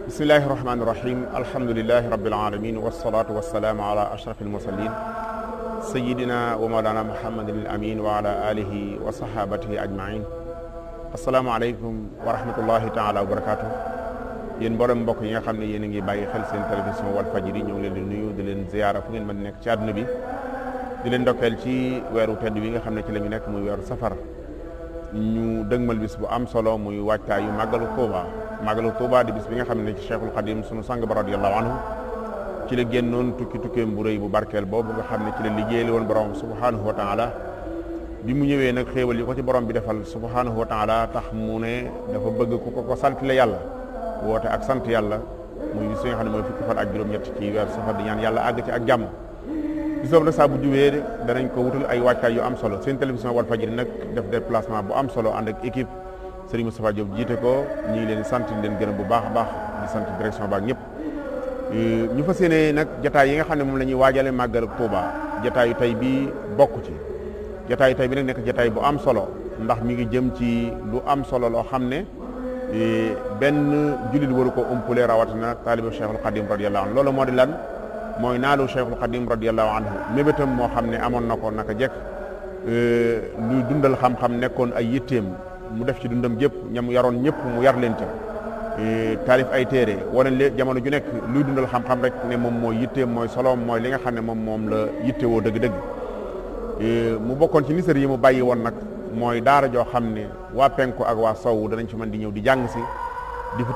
bismillahi rahmaani rahim alhamdulilahi rabbil alamin wasalaatu wasalaamu ala ashrafil mursalin sayidina wa mawlana muhammadin al amin wa ala alihi wa sahabatihi ajmain asalaamaaleykum wa rahmatullahi taala wa barakatuh yéen mboolem mbokk yi nga xam ne yéen a ngi bàyyi xel seen télévision Walfadjri ñoo ngi leen di nuyu di leen ziyaara fu ngeen mën nekk ci àdduna bi di leen ndokkeel ci weeru tedd wi nga xam ne ci la ñu nekk muy weeru safar ñu dëgmal bis bu am solo muy waajtaayu màggalu Tuuba di bis bi nga xam ne ci Cheikhul Khadim sunu sang ba radiyallahu anhu ci la génnoon tukkeem bu rëy bu barkeel boobu nga xam ne ci la liggéeyal woon borom subhanahu wa taala bi mu ñëwee nag xéewal yi ko ci borom bi defal subhanahu wa taala tax mu ne dafa bëgg ku ko santale yàlla woote ak sant yàlla muy bis bi nga xam ne mooy fukki fan ak juróom-ñett ci weer safar di ñaan yàlla àgg ci ak jàmm bis boobu nag saa bu jubee danañ ko wutal ay waajtaay yu am solo seen télévision Walfadjri nag def déplacement bu am solo ànd ak équipe Serigne Moustapha Diop jiite ko ñu ngi leen di sant di leen gërëm bu baax a baax di sant direction ba ak ñëpp ñu fas yéene nag jataay yi nga xam ne moom la ñuy waajale màggal Touba jataayu tey bi bokk ci jataayu tey bi nag nekk jataay bu am solo ndax mi ngi jëm ci lu am solo loo xam ne benn jullit waru ko umpule rawatina taalibu Cheikhul Khadim radiyallahu anhu loolu moo di lan mooy naalu Cheikhul Khadim radiyallahu anhu mébétam moo xam ne amoon na ko naka jekk luy dundal xam-xam nekkoon ay yitteem mu def ci dundam gépp ñam yaroon ñëpp mu yar leen ca taalif ay téere wane leen jamono ju nekk luy dundal xam-xam rek ne moom mooy yitteem mooy soloom mooy li nga xam ne moom la yittewoo dëgg-dëgg mu bokkoon ci nisar yi mu bàyyi woon nag mooy daara joo xam ne waa penku ak waa sowu danañ ci mën di ñëw di jàng si di fa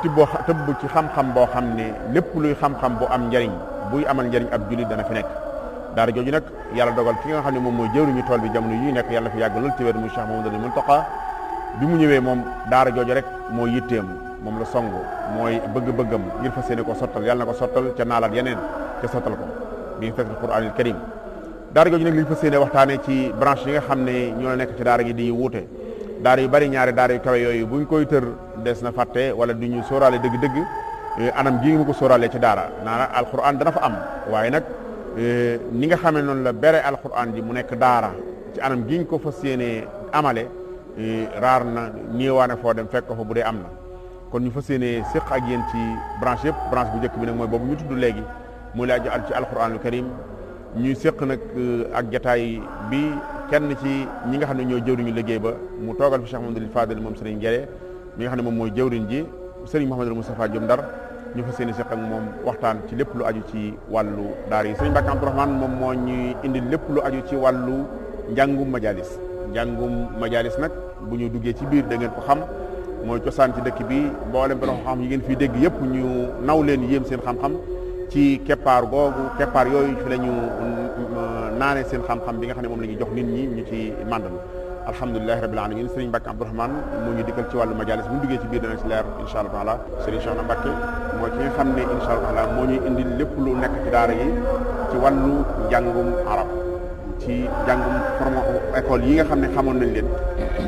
tëbb ci xam-xam boo xam ne lépp luy xam-xam bu am njariñ buy amal njariñ ab jullit dana fi nekk daara jooju nag yàlla dogal ki nga xam ne moom mooy jëwriñu tool bi jamono yi nekk yàlla fi yàgg lool ci wér muy Cheikh Mamadou Mountakha bi mu ñëwee moom daara jooju rek mooy yitteem moom la song mooy bëgg-bëggam ngir fas yéene ko sottal yàlla na ko sottal ca naalaat yeneen ca sottal ko bi fekk Qur'anul Karim daara jooju nag li ñu fas yéene waxtaane ci branche yi nga xam ne ñoo nekk ci daara gi di wuute daara yu bari ñaari daara yu kawe yooyu buñ koy tër des na fàtte wala du ñu sóoraale dëgg-dëgg anam gi nga ko sóoraale ci daara naana alquran dana fa am waaye nag ni nga xamee noonu la bere alquran ji mu nekk daara ci anam gi nga ko fas yéene amale raar na ñëwaane foo dem fekk ko fa bu dee am na kon ñu fas yéene séq ak yéen ci branche yëpp branche bu njëkk bi nag mooy boobu ñu tudd léegi muy laaj ci alquranul karim ñuy séq nag ak jataay bi kenn ci ñi nga xam ne ñoo jëwriñu liggéey ba mu toogal fi Cheikh Mamadou Fadel moom Serigne Guéré mi nga xam ne moom mooy jëwriñ ji Serigne Mouhamadou Moustapha Diop Ndar ñu fas yéene séq ak moom waxtaan ci lépp lu aju ci wàllu daara yi Serigne Mbacke Abdourahmane moom moo ñuy indi lépp lu aju ci wàllu njàngum majalis nag bu ñu duggee ci biir da ngeen ko xam mooy cosaan ci dëkk bi mboolem borom xam yi ngeen fiy dégg yëpp ñu naw leen yéem seen xam-xam ci keppaar yooyu fi la ñu naane seen xam-xam bi nga xam ne moom la ñuy jox nit ñi ñu ci màndal alhamdulilahi rabbil alamin Serigne Mbacke Abdourahmane moo ñu dikkal ci wàllu majalis bu ñu duggee ci biir dana ci leer insha allah taala Serigne Cheikh Mbacke mooy ki nga xam ne insha allah taala moo ñuy indi lépp lu nekk ci daara yi ci wàllu njàngum arab ci jàngum forme école yi nga xam ne xamoon nañ leen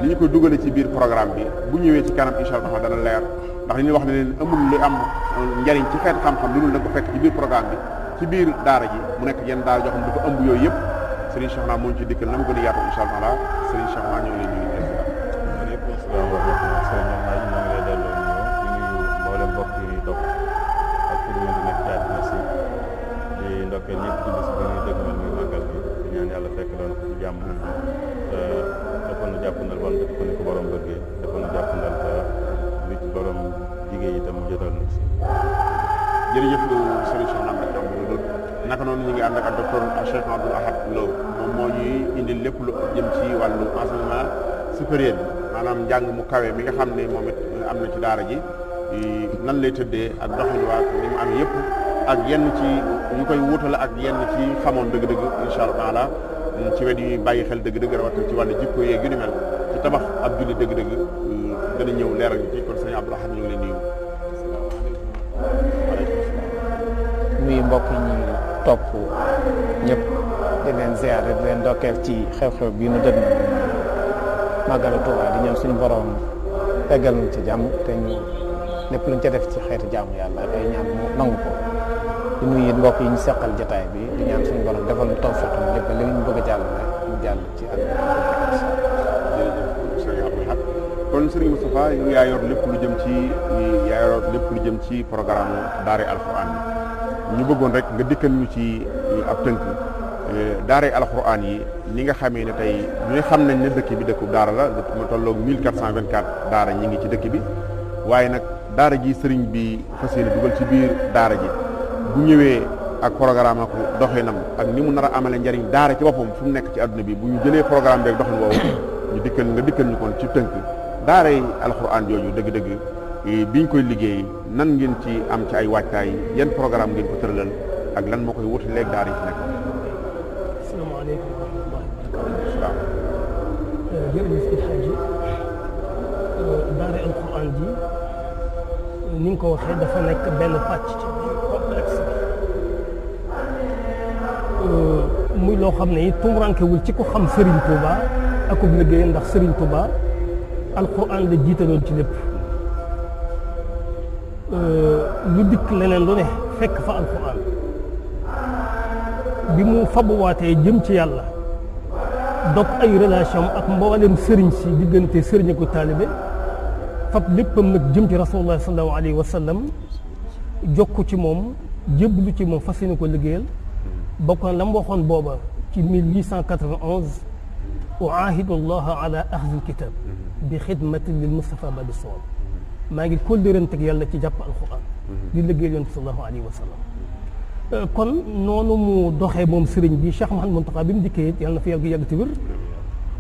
li ñu koy dugale ci biir programme bi bu ñëwee ci kanam incha allah dana leer ndax li ñuy wax ne leen amul lu am njariñ ci xeet xam-xam lu dul da ko fekk ci biir programme bi ci biir daara ji mu nekk yenn daara joo xam dafa ëmb yooyu yëpp Serigne Cheikh moo ñu ci dikkal na mu gën a yaatu incha allah Serigne Cheikh ñoo ngi lay nuyu. waaleykum salaam wa rahmatulah Serigne Ndiaye ñoo ngi lay delloo di nuyu mboolem mbokk yi topp ak fu ñu mën di nekk ci àddina si di ndokkeel ñëpp ci bis bi ñuy dëgmal muy màggal bi di ñaan yàlla fekk doon ko ci jàmm dafa nu jàppandal wan def ko ni ko borom bëggee dafa nu jàppandal te li ci borom jigéen itam mu jotal na ci. jërëjëf Serigne Cheikh Mbacke naka noonu ñu ngi ànd ak docteur Cheikh Abdoul Ahad Lo moom moo ñuy indi lépp lu jëm ci wàllu enseignement supérieur bi maanaam njàng mu kawe mi nga xam ne moom it am na ci daara ji nan lay tëddee ak doxin waa ni mu am yëpp ak yenn ci ñu koy wutale ak yenn ci xamoon dëgg-dëgg incha allah taala ci wet yi bàyyi xel dëgg-dëgg rawatina ci wàllu jikko yeeg yu ni mel ci tabax ab julli dëgg-dëgg dana ñëw leeral ñu ci kon sëñ Abdoul Ahad ñu ngi leen nuyu. muy mbokk ñi topp ñëpp di leen ziare di leen ndokkeel ci xew-xew bii nu dënn màggalu Tuubaa di ñëw suñu borom teggal ñu ci jàmm te ñu lépp luñ ca def ci xeetu jàmm yàlla ak ay ñaan mu nangu ko di nuyu mbokk yi ñu seqal jotaay bi di ñaan suñu borom defal ñu tawfiq lépp li ñu bëgg a Moustapha yow yaa yor lépp lu jëm ci programme daara alxuraan yi ñu bëggoon rek nga dikkal ñu ci ab tënk daara alxuraan yi li nga xamee ne tey ñu xam nañ ne dëkk bi dëkku daara la mu tolloog 1424 daara ñi ngi ci dëkk bi waaye nag daara ji sëriñ bi fas yéene dugal ci biir daara ji bu ñëwee ak programme ak doxinam ak ni mu nar a amale njariñ daara ci boppam fu mu nekk ci adduna bi bu ñu jëlee programme beeg doxin woowu nga dikkal ñu kon ci tënk daara yi alxuraan jooju dëgg-dëgg biñ koy liggéey nan ngeen ci am ci ay waajtaay yan programme ngeen ko tëralal ak lan moo koy wuti léegi daara yi ci nekk. asalaamaaleykum wa rahmatullahi wa barakatuh. jërëjëf El Hadji daara alxuraan ji ni nga ko waxee dafa nekk benn pàcc ci complexe bi muy loo xam ne it tumurankewul ci ko xam Serigne Touba ak ub liggéey ndax Serigne Touba alxuraan la jiitaloon ci lépp lu dikk leneen lu ne fekk fa alxuraan bi mu fabuwaatee jëm ci yàlla dog ay relation ak mboolem sëriñ si diggante sëriñ ak taalibe fab léppam nag jëm ci rasulullah sallallahu alayhi wa sallam jokku ci moom jébbalu ci moom fas yéene ko liggéeyal bokk na la mu waxoon booba ci 1891 uaahidu allaha ala axzil kitab bi xidmati lil Mustafa babi sawab maa ngi kóllërante yàlla ci jàpp alquran di liggéeyal yonent sallallahu alayhi wa sallam kon noonu mu doxee moom sëriñ bi Cheikh Mouhamadou Mountakha bi mu dikkee yàlla na fi yàgg te wér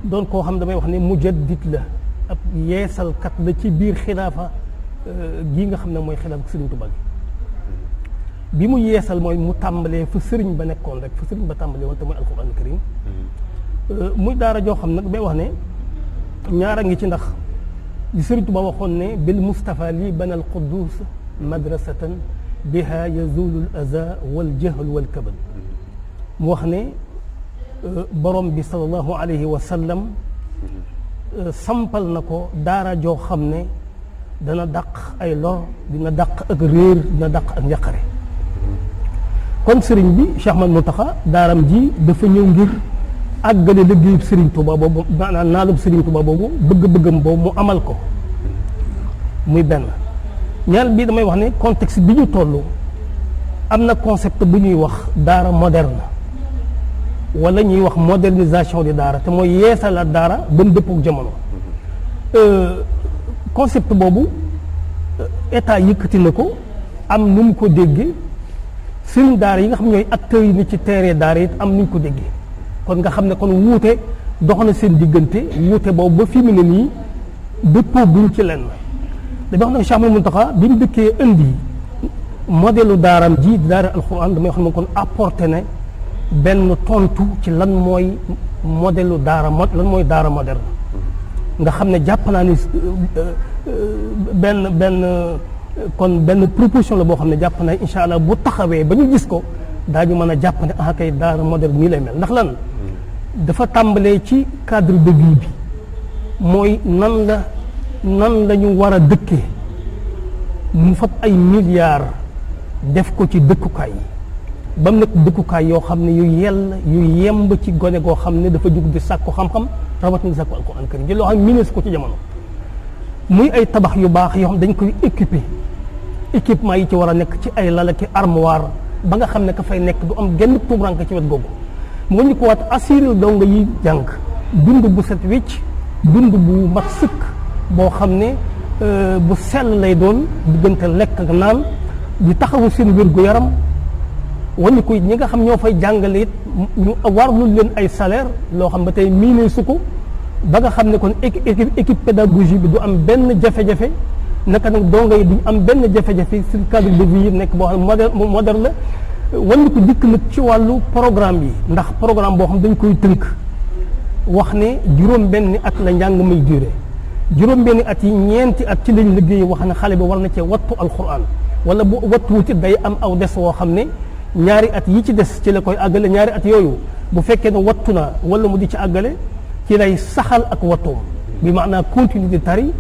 doon koo xam damay wax ne mujaddid la ab yeesalkat la ci biir xilaafa gii nga xam ne mooy xilaafa sëriñ Tuubaa bi mu yeesal mooy mu tàmbalee fa sëriñ ba nekkoon rek fa sëriñ ba tàmbalee woon te mooy alquran karim muy daara joo xam nag bay wax ne ñaara ngi ci ndax li sëriñ Tuubaa waxoon ne bil Mustafa li banal quddus madrasatan biha yazulu al aza wal jahl wal kabal mu wax ne borom bi sallallahu alayhi wa sallam sampal na ko daara joo xam ne dana dàq ay lor dina dàq ak réer dina dàq ak njaqare kon sëriñ bi Cheikh Ahmadou Mountakha daaram ji dafa ñëw ngir àggale liggéeyub sëriñ Touba boobu maanaam naalub sëriñ Touba boobu bëgg-bëggam boobu mu amal ko muy benn ñaar bii damay wax ne contexte bi ñu toll am na concept bu ñuy wax daara moderne wala ñuy wax modernisation di daara te mooy yeesalaat daara ba mu dëppook jamono concept boobu état yëkkati na ko am nu mu ko déggee sëriñ daara yi nga xam ñooy acteurs yi ni ci terrain daara it am nu ñu ko déggee kon nga xam ne kon wuute dox na seen diggante wuute boobu ba fi mu ne nii dëppoo buñ ci lenn damay wax ne Cheikh Ahmadou Mountakha bi mu dëkkee indi modèle daaram ji di daara alxuraan damay wax ne kon apporté ne benn tontu ci lan mooy modèle daara lan mooy daara moderne nga xam ne jàpp naa ni benn proposition la boo xam ne jàpp naa incha allah bu taxawee ba ñu gis ko daañu mën a jàpp ne ah kay daara moderne nii lay mel ndax lan dafa tàmbalee ci cadre de vie bi mooy nan la ñu war a dëkkee mu fab ay milliards def ko ci dëkkukaay yi ba mu nekk dëkkukaay yoo xam ne yu yemb ci gone goo xam ne dafa jug di sàkku xam-xam rawatina sàkku alquran karim ji loo xam ne minees ko ci jamono muy ay tabax yu baax yoo xam dañ koy équipement yi ci war a nekk ci ay lala ki armoire ba nga xam ne ka fay nekk du am genn tuubranke ci wet googu mu ñu ko waat assuré donga yi jàng dund bu set wecc dund bu mat sëkk boo xam ne bu sell lay doon diggante lekk ak naan di taxawu seen wér-gu-yaram wala ko ñi nga xam ñoo fay jàngale it ñu warlul leen ay salaire loo xam ba tey miinee su ko ba nga xam ne kon équipe pédagogie bi du am benn jafe-jafe naka nag donga yi duñ am benn jafe-jafe sur cadre de vie yi nekk boo xam ne moderne la wala ko dikk nag ci wàllu programme yi ndax programme boo xam dañ koy tënk wax ne juróom-benni at la njàng may duré juróom-benni at yi ñeenti at ci lañ liggéey wax ne xale bi war na cee wattu alquran wala bu wattu wuti day am aw des woo xam ne ñaari at yi ci des ci la koy àggale ñaari at yooyu bu fekkee ne wattu na wala mu di ci àggale ci lay saxal ak wattoom bi maanaam continuité tari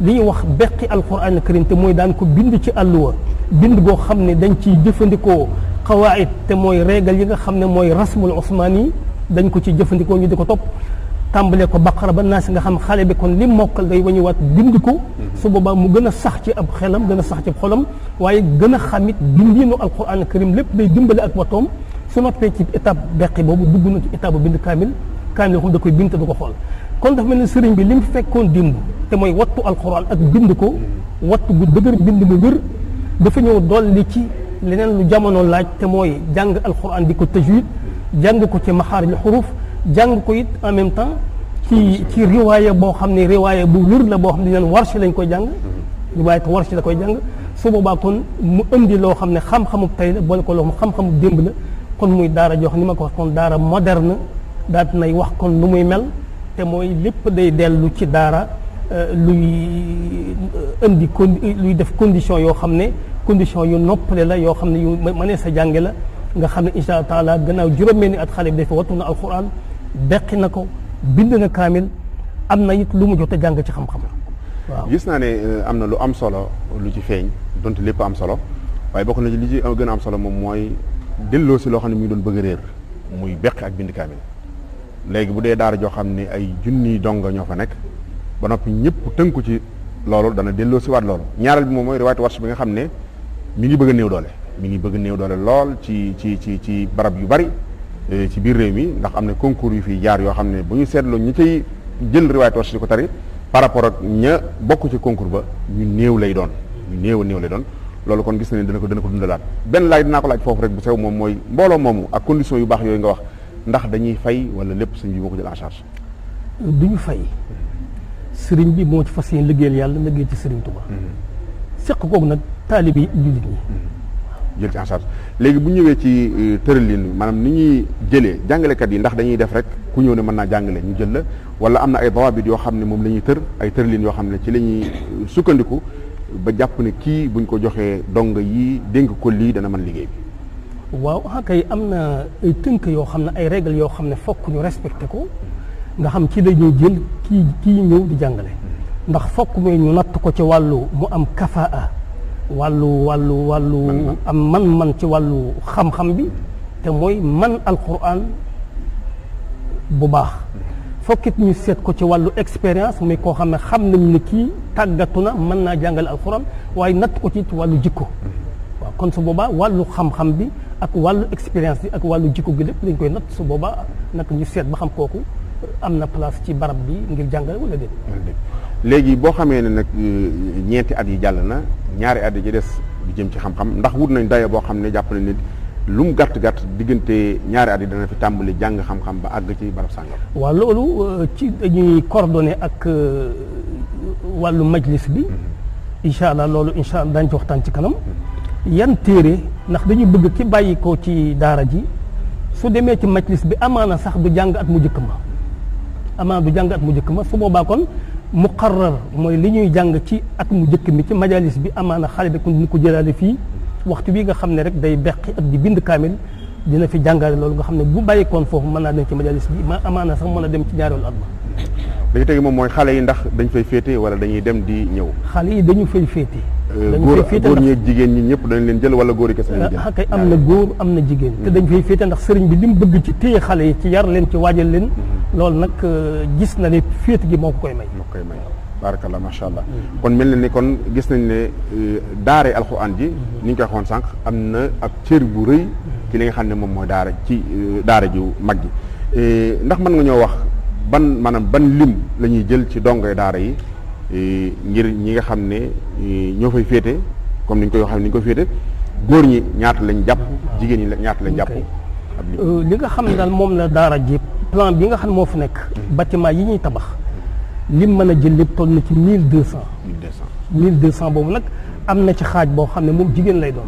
li ñuy wax beqi alquran karim te mooy daan ko bind ci àlluwa bind goo xam ne dañ ciy jëfandikoo xawaayit te mooy régal yi nga xam ne mooy rasmul osmaan yi dañ ko ci jëfandikoo ñu di ko topp tàmbalee ko baqara ba naas nga xam xale bi kon li mokkal day wañuwaat bind ko su boobaa mu gën a sax ci ab xelam gën a sax ci ab xolam waaye gën a xamit bindiinu alquran karim lépp day dimbale ak watoom su noppee ci étape beqi boobu dugg na ci étape bu bind kaamil yoo xam da koy bind te du ko xool kon dafa mel ne sëriñ bi li mu fekkoon dimb te mooy wattu alquran ak bind ko wattu bu dëgër bind bu wér dafa ñëw dolli ci leneen lu jamono laaj te mooy jàng alquran di ko tajwid jàng ko ci maxaarij xuruf jàng ko it en même temps ci riwaaya boo xam ne riwaaya bu wér la boo xam ne leen warshi lañ koy jàng riwaaya te warshi la koy jàng su boobaa kon mu indi loo xam ne xam-xamu tey la boole ko loo xam xam-xamu démb la kon muy daara jox ni ma ko wax kon daara moderne daal nay wax kon lu muy mel te mooy lépp day dellu ci daara luy indi luy def condition yoo xam ne condition yu noppale la yoo xam ne yu mënee sa jànge la nga xam ne insha Allah taala gannaaw juróom-benni at xale bi dafa wattu na alquran beqi na ko bind na kaamil am na it lu mu jot a jàng ci xam-xam waaw. gis naa ne am na lu am solo lu ci feeñ donte lépp am solo waaye bokk na ci li ci gën a am solo moom mooy delloo si loo xam ne mu ngi doon bëgg a réer muy beqi ak bind kaamil léegi bu dee daara joo xam ne ay junniy donga ñoo fa nekk ba noppi ñëpp tënku ci loolu dana delloo si waat loolu ñaareel bi moom mooy riwaayatu warsh bi nga xam ne mi ngi bëgg a néew doole mi ngi bëgg a néew doole lool ci barab yu bari ci biir réew mi ndax am na concours yu fi jaar yoo xam ne bu ñu seetloo ñi cay jël riwaayatu warsh di ko tari par rapport ak ña bokk ci concours ba ñu néew lay doon ñu néew a néew lay doon loolu kon gis na ne dana ko dundalaat benn laaj dinaa ko laaj foofu rek bu sew moom mooy mbooloo moomu ak condition yu baax yooyu nga wax ndax dañuy fay wala lépp sëñ bi moo ko jël en charge. du ñu fay sëriñ bi moo ci fas yéene liggéeyal yàlla liggéey ci sëriñ Tuubaa seq kooku nag taalibe yi jullit ñi jël ci en charge léegi bu ñëwee ci tëralin maanaam ni ñuy jëlee jàngalekat yi ndax dañuy def rek ku ñëw ne mën naa jàngale ñu jël la wala am na ay dawaabit yoo xam ne moom la ñuy tër ay tëralin yoo xam ne ci la ñuy sukkandiku ba jàpp ne kii buñ ko joxee dong yi dénk ko lii dana mën liggéey bi. waaw kay am na ay tënk yoo xam ne ay règles yoo xam ne fokk ñu respecté ko nga xam ci la ñuy jël kii ñëw di jàngale ndax fokk muy ñu natt ko ci wàllu mu am kafaa wàllu am man ci wàllu xam-xam bi te mooy man alquran bu baax fokkit ñu seet ko ci wàllu expérience muy koo xam ne xam nañ ne kii tàggatu na mën naa jàngale alquran waaye natt ko ci wàllu jikko waaw kon su boobaa wàllu xam-xam bi ak wàllu expérience bi ak wàllu jikko gi lépp dañ koy natt su boobaa nag ñu seet ba xam kooku am na place ci barab bi ngir jàngale wala déet. léegi boo xamee ne nag ñeenti at yi jàll na ñaari at yi ci des di jëm ci xam-xam ndax wut nañ dayo boo xam ne jàpp nañ ne lu mu gàtt-gàtt diggante ñaari at yi dana fi tàmbali jàng xam-xam ba àgg ci barab sàngam. waaw loolu ci dañuy coordonné ak wàllu majlis bi incha allah loolu incha allah daañu ci waxtaan ci kanam yan téere ndax dañuy bëgg ki bàyyi ko ci daara ji su demee ci majlis bi amaana sax du jàng at mu njëkk ma amaana du jàng at mu njëkk ma su boobaa kon muqarrar mooy li ñuy jàng ci at mu njëkk mi ci majalis bi amaana xale bi kon ko jëlaale fii waxtu bi nga xam ne rek day beqi ak di bind kaamil dina fi jàngale loolu nga xam ne bu bàyyikoon foofu mën naa dem ci majalis bi ma amaana sax mën a dem ci ñaareelu at ba. léegi tey moom mooy xale yi ndax dañ fay féete wala dañuy dem di ñëw. xale yi dañu fay féete. góor ñi ak jigéen ñi ñëpp dañ leen jël wala góor yi kese lañ jël. kay am na góor am na jigéen. te dañ fay féete ndax sëriñ bi li mu bëgg ci téye xale yi ci yar leen ci waajal leen. loolu nag gis na ne féete gi moo ko koy may. moo koy may barakallah macha allah. kon mel na ni kon gis nañ ne daare alxuraan ji. ni ñu koy waxoon sànq am na ab cër bu rëy. ci li nga xam ne moom mooy daara ci daara ju mag ji ndax mën nga ñoo wax ban lim la ñuy jël ci dongoy daara yi ngir ñi nga xam ne ñoo fay féete comme ni ñu koy waxee ni ñu koy féete góor ñi ñaata lañ jàpp jigéen ñi ñaata lañ jàpp. li nga xam ne daal moom la daara ji plan bi nga xam ne moo fi nekk. bâtiment yi ñuy tabax lim mën a jël lépp toll na ci 1200. 1200 boobu nag am na ci xaaj boo xam ne moom jigéen lay doon.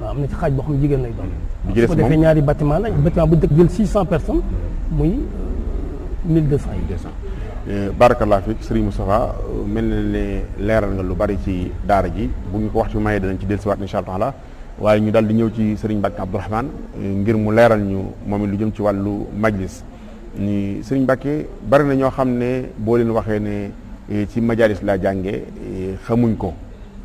waaw am na ci xaaj boo xam ne jigéen lay doon. su ko defee ñaari bâtiment la bâtiment bu dëkk jël 600 personnes muy 1200 yi. barakallah fi Serigne Moustapha mel na ne leeral nga lu bari ci daara ji bu ñu ko waxtu bi mayee danañ ci dellusiwaat incha allah waaye ñu daal di ñëw ci Serigne Mbacke Abdourahmane ngir mu leeral ñu moom it lu jëm ci wàllu majlis ni Serigne Mbacke bari na ñoo xam ne boo leen waxee ne ci majalis laa jàngee xamuñ ko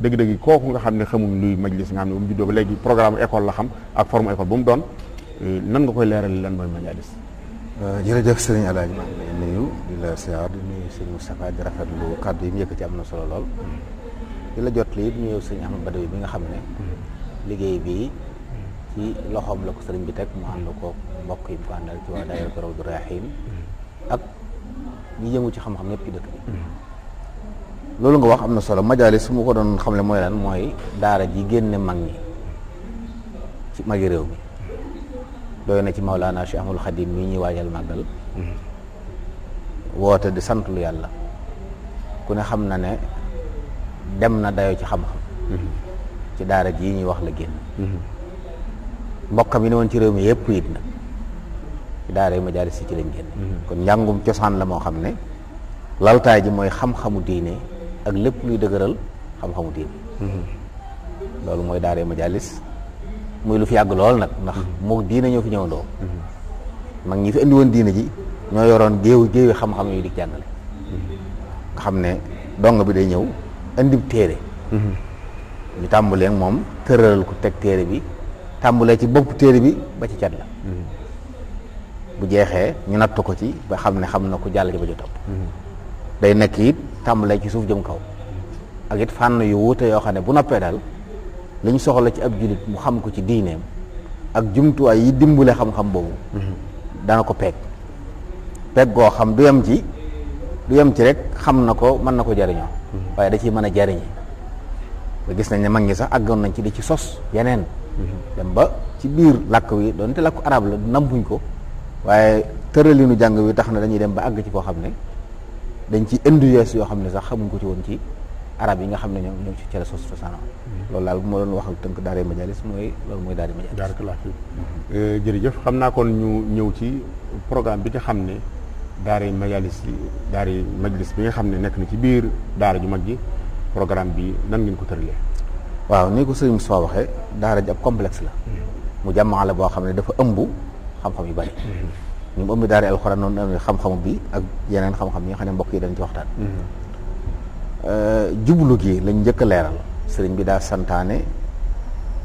dëgg-dëgg kooku nga xam ne xamuñ luy majlis nga xam ne bu mu juddoo ba léegi programme école la xam ak forme école bu mu doon nan nga koy leeral lan mooy majalis. jërëjëf sëriñ Alaaji maa ngi lay nuyu di la siyaar di nuyu sëriñ Moustapha di rafetlu kàddu yi mu yëkkati am na solo lool di la jot li it nuyu sëriñ Ahmad Badawi bi nga xam ne liggéey bi ci loxoom la ko sëriñ bi teg mu ànd ko mbokk yi mu ko àndal ci waa daayira Rawdu Rayaahiin ak ñi yëngu ci xam-xam ñëpp ci dëkk bi loolu nga wax am na solo majaalis su ma ko doon xamle mooy lan mooy daara ji génne mag ñi ci magi réew mi doy na ci Mawlaana Cheikh Ahmadul Xadim mii ñuy waajal màggal woote di sant lu yàlla ku ne xam na ne dem na dayoo ci xam-xam ci daara ji ñuy wax la génn mbokkam yi ne woon ci réew mi yëpp it na ci daara yi majaalis yi ci lañ génn kon njàngum cosaan la moo xam ne laltaay ji mooy xam-xamu diine ak lépp luy dëgëral xam-xamu diine loolu mooy daara yi majaalis muy lu fi yàgg lool nag ndax moo diine ñoo fi ñëwandoo mag ñi fi indi woon diine ji ñoo yoroon géewi xam-xam yu di jàngale nga xam ne dong bi day ñëw indi téere ñu tàmbalee moom tëralal ko teg téere bi tàmbalee ci bopp téere bi ba ci cat la bu jeexee ñu natt ko ci ba xam ne xam na ko jàll ci ba ju topp day nekk it tàmbalee ci suuf jëm kaw ak it fànn yu wuute yoo xam ne bu noppee daal li ñu soxla ci ab jullit mu xam ko ci diineem ak jumtuwaay yi dimbale xam-xam boobu dana ko peeg goo xam du yem ci rek xam na ko mën na ko jariñoo waaye da ciy mën a jariñe ba gis nañ ne mag ñi sax àggoon nañ ci di ci sos yeneen dem ba ci biir làkk wi doonte làkku arab la nampuñ ko waaye tëralinu jàng wi tax na dañuy dem ba àgg ci foo xam ne dañ ci indi yees yoo xam ne sax xamuñ ko ci woon ci arab yi nga xam ne ñoom ci cere sos cosaanam loolu daal bu ma doon wax ak tënk daara majaalis loolu mooy daara majaalis. barakallahu fi jërëjëf xam naa kon ñu ñëw ci programme bi nga xam ne daara majaalis daara majlis bi nga xam ne nekk na ci biir daara ju mag ji programme bi nan ngeen ko tëralee. waaw ni ko sëriñ Moussa waxee daara ji ab complexe la mu jàmmaa la boo xam ne dafa ëmb xam-xam yu bari ñu mu ëmb daara alxuraan noonu ëmb xam-xamu bi ak yeneen xam-xam yi nga xam ne mbokk yi dañ ci waxtaan jublu gi lañ njëkk a leeral sëriñ bi daa santaane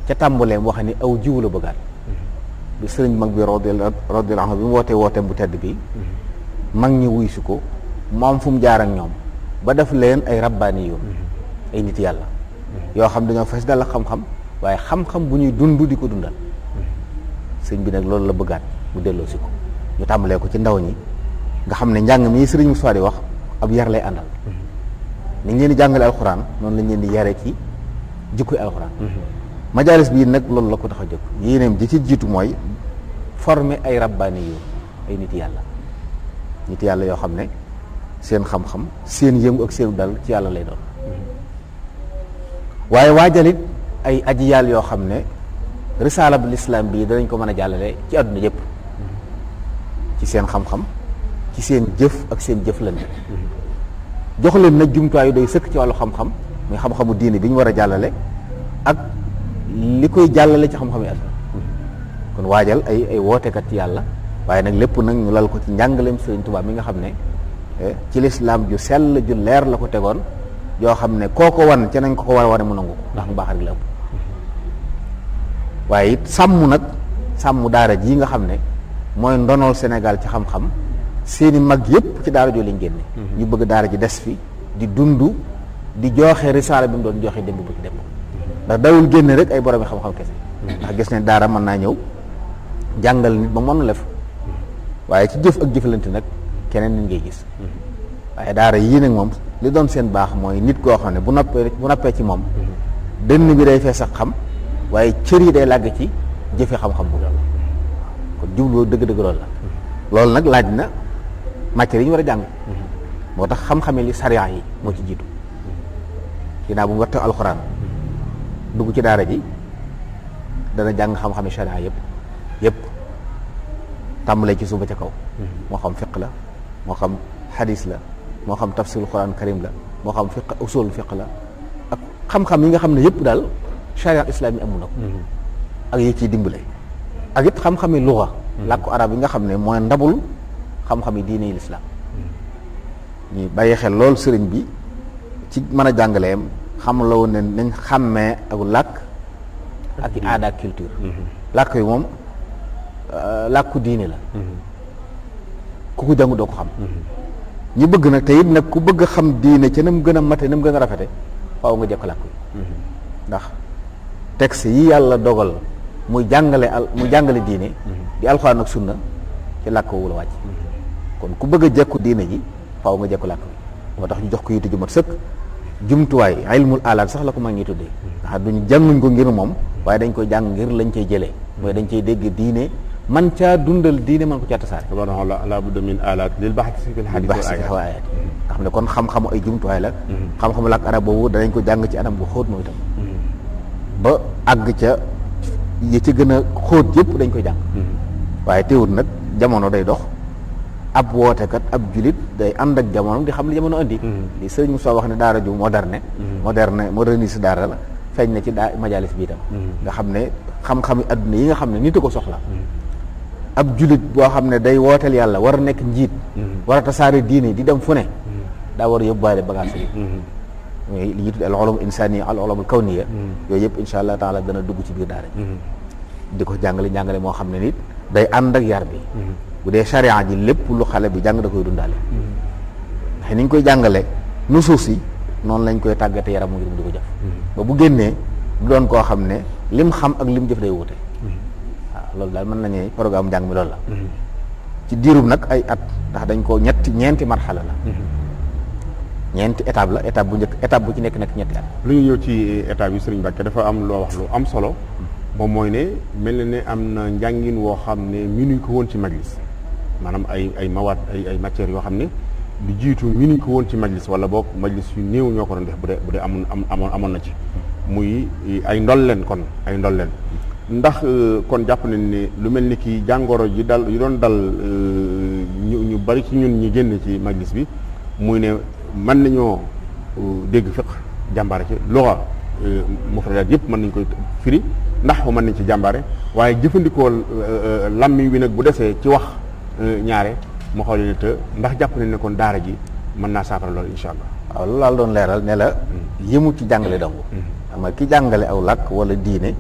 ca tàmbaleem wax ni aw jiwu la bëggaat bi sëriñ mag bi radiyallahu anhu bi mu wootee wooteem bu tedd bi mag ñi wuy si ko mu am fu mu jaar ak ñoom ba def leen ay rabbaani yoon ay nit yàlla yoo xam dañoo fees dal xam-xam waaye xam-xam bu ñuy dund di ko dundal sëriñ bi nag loolu la bëggaat mu delloo si ko ñu tàmbalee ko ci ndaw ñi nga xam ne njàng mi sëriñ Moussa di wax ab yar lay àndal ni ñu leen di jàngale alxuraan noonu lañ leen di yare ci jikkoy alxuraan majaalis bii nag loolu la ko tax a jóg yéeneem ji ci jiitu mooy former ay rabbaani yu ay nit yàlla yoo xam ne seen xam-xam seen yëngu ak seen dal ci yàlla lay doon waaye waajalit ay aji yàlla yoo xam ne risaala bu lislaam bii danañ ko mën a jàllale ci àdduna yëpp ci seen xam-xam ci seen jëf ak seen jëflante jox leen nag jumtuwaay yu doy sëkk ci wàllu xam-xam muy xam-xamu diine bi ñu war a jàllale ak li koy jàllale ci xam-xam yi àdduna kon waajal ay wootekat ci yàlla waaye nag lépp nag ñu lal ko ci njàngaleem Sëriñ Tuubaa mi nga xam ne ci lislaam ju sell ju leer la ko tegoon yoo xam ne kooko wan ca nañ ko war a wane mu nangu ndax mu baax rek la ëpp waaye it sàmm daara ji nga xam ne mooy ndonol Sénégal ci xam-xam seeni mag yëpp ci daara joo lañ génne ñu bëgg daara ji des fi di dund di joxe risaala bi mu doon joxe démb bu ci démb ndax dawul génne rek ay borom xam-xam kese ndax gis ne daara mën naa ñëw jàngal nit ba mën lef waaye ci jëf ak jëfalante nag keneen nit ngay gis waaye daara yii nag moom li doon seen baax mooy nit koo xam ne bu noppee ci moom dënn bi day fees ak xam waaye cër yi day làgg ci jëfe xam-xam boobu kon jublu dëgg-dëgg loolu la loolu nag laaj na matière yi ñu war a jàng moo tax xam-xame li sariya yi moo ci jiitu ginnaaw bu mu wattee alxuraan dugg ci daara ji dana jàng xam-xame sariya yëpp tàmbalee ci suuba ca kaw moo xam fiq la moo xam xadis la moo xam tafsirul quran karim la moo xam fiq usul fiq la ak xam-xam yi nga xam ne yëpp daal sariya islam yi amu na ko ak yi ciy dimbale ak it xam-xami luga làkku arab yi nga xam ne mooy ndabul xam-xam yi diine yi lislaam ñu bàyyi xel lool sëriñ bi ci mën a jàngaleem xam la woon ne nañ xàmmee ak làkk ak i aada ak culture làkk yi moom làkku diine la ku ko jàngu doo ko xam ñu bëgg nag te it nag ku bëgg a xam diine ca na mu gën a mate na mu gën a rafete faaw nga jekk làkk wi ndax texte yi yàlla dogal muy jàngale diine di alxuraan ak sunna ci làkk wu la wàcc kon ku bëgg a jekku diine ji faaw nga jekku làkk wi moo tax ñu jox ko yitte ju mat sëkk jumtuwaay ilmul alaat sax la ko mag ñi tuddee ndax duñ jànguñ ko ngir moom waaye dañ koy jàng ngir lañ cay jëlee mooy dañ cay dégg diine man caa dundal diine man ko caa tasaare la budda min alaat lil bahthi fil hadith wal ayat nga xam ne kon xam-xamu ay jumtuwaay la xam-xamu làkk arab boobu danañ ko jàng ci anam bu xóot mooy itam ba àgg ca yi ci gën a xóot yëpp dañ koy jàng waaye teewul nag jamono day dox ab wootekat ab julit day ànd ak jamono di xam li jamono andi li sëriñ Moussa wax ne daara ju moderniste daara la feeñ na ci majalis bi itam nga xam ne xam-xami adduna yi nga xam ne nit a ko soxla ab julit boo xam ne day wooteel yàlla war a nekk njiit war a tasaare diine di dem fu ne daa war a yóbbaale bagage yi mooy li ñuy tudd al ulum insaniya al ulum al kawniya yooyu yëpp insha allah taala dana dugg ci biir daara di ko jàngale moo xam ne nit day ànd ak yar bi bu dee charia ji lépp lu xale bi jàng da koy dundaale ndax ni ñu koy jàngale nu suuf si noonu lañ koy tàggate yaram mu ngir mu di ko jëf ba bu génnee du doon koo xam ne lim xam ak lim jëf day wute waaw loolu daal mën nañu programme njàng mi loolu la ci diirub nag ay at ndax dañ ko ñeenti marxala la ñeenti étape la étape bu njëkk étape bu ci nekk ñetti at lu ñu ñëw ci étape yi Serigne Mbacké dafa am loo wax lu am solo moom mooy ne mel na ne am na njàngin woo xam ne minuñ ko woon ci majlis maanaam ay mawaat ay matières yoo xam ne lu jiitu minuñ ko woon ci majlis wala boog majlis yu néew ñoo ko doon def bu dee amoon na ci muy ay ndolleen ndax kon jàpp nañ ne lu mel ni ki jàngoro ji yu doon dal ñu bari ci ñun ñi génn ci majlis bi muy ne mën nañoo dégg fiqh jàmbaare ci luga mufradaat yëpp mën nañ koy firi ndax mën nañ ci jàmbaare waaye jëfandikoo lammi wi nag bu desee ci wax ñaare mu xaw leen te ndax jàpp nañ ne kon daara ji mën naa saafara loolu insha allah. waaw loolu laal doon leeral ne la yëmu ci jàngale dong xam nga ki jàngale aw làkk wala diine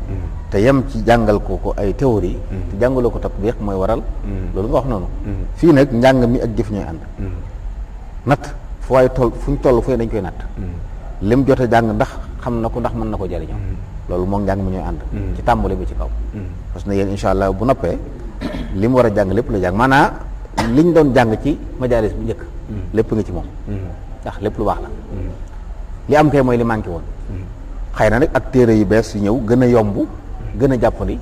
te yem ci jàngal ko ay théorie te jàngaloo ko tatbiq mooy waral loolu nga wax noonu fii nag njàng mi ak jëf ñooy ànd natt fu waay toll fu ñu toll fu dañ koy natt lim jot a jàng ndax xam na ko ndax mën na ko jëriñoo loolu moom njàng mi ñooy ànd ci tàmbali bi ci kaw parce que ne yéen insha allah bu noppee li mu war a jàng lépp la jàng maanaam liñ doon jàng ci majalis bu njëkk lépp nga ci moom ndax lépp lu baax la li am kay mooy li manqué woon xëy na nag ak téere yu bees yu ñëw gën a yomb gën a jàppandi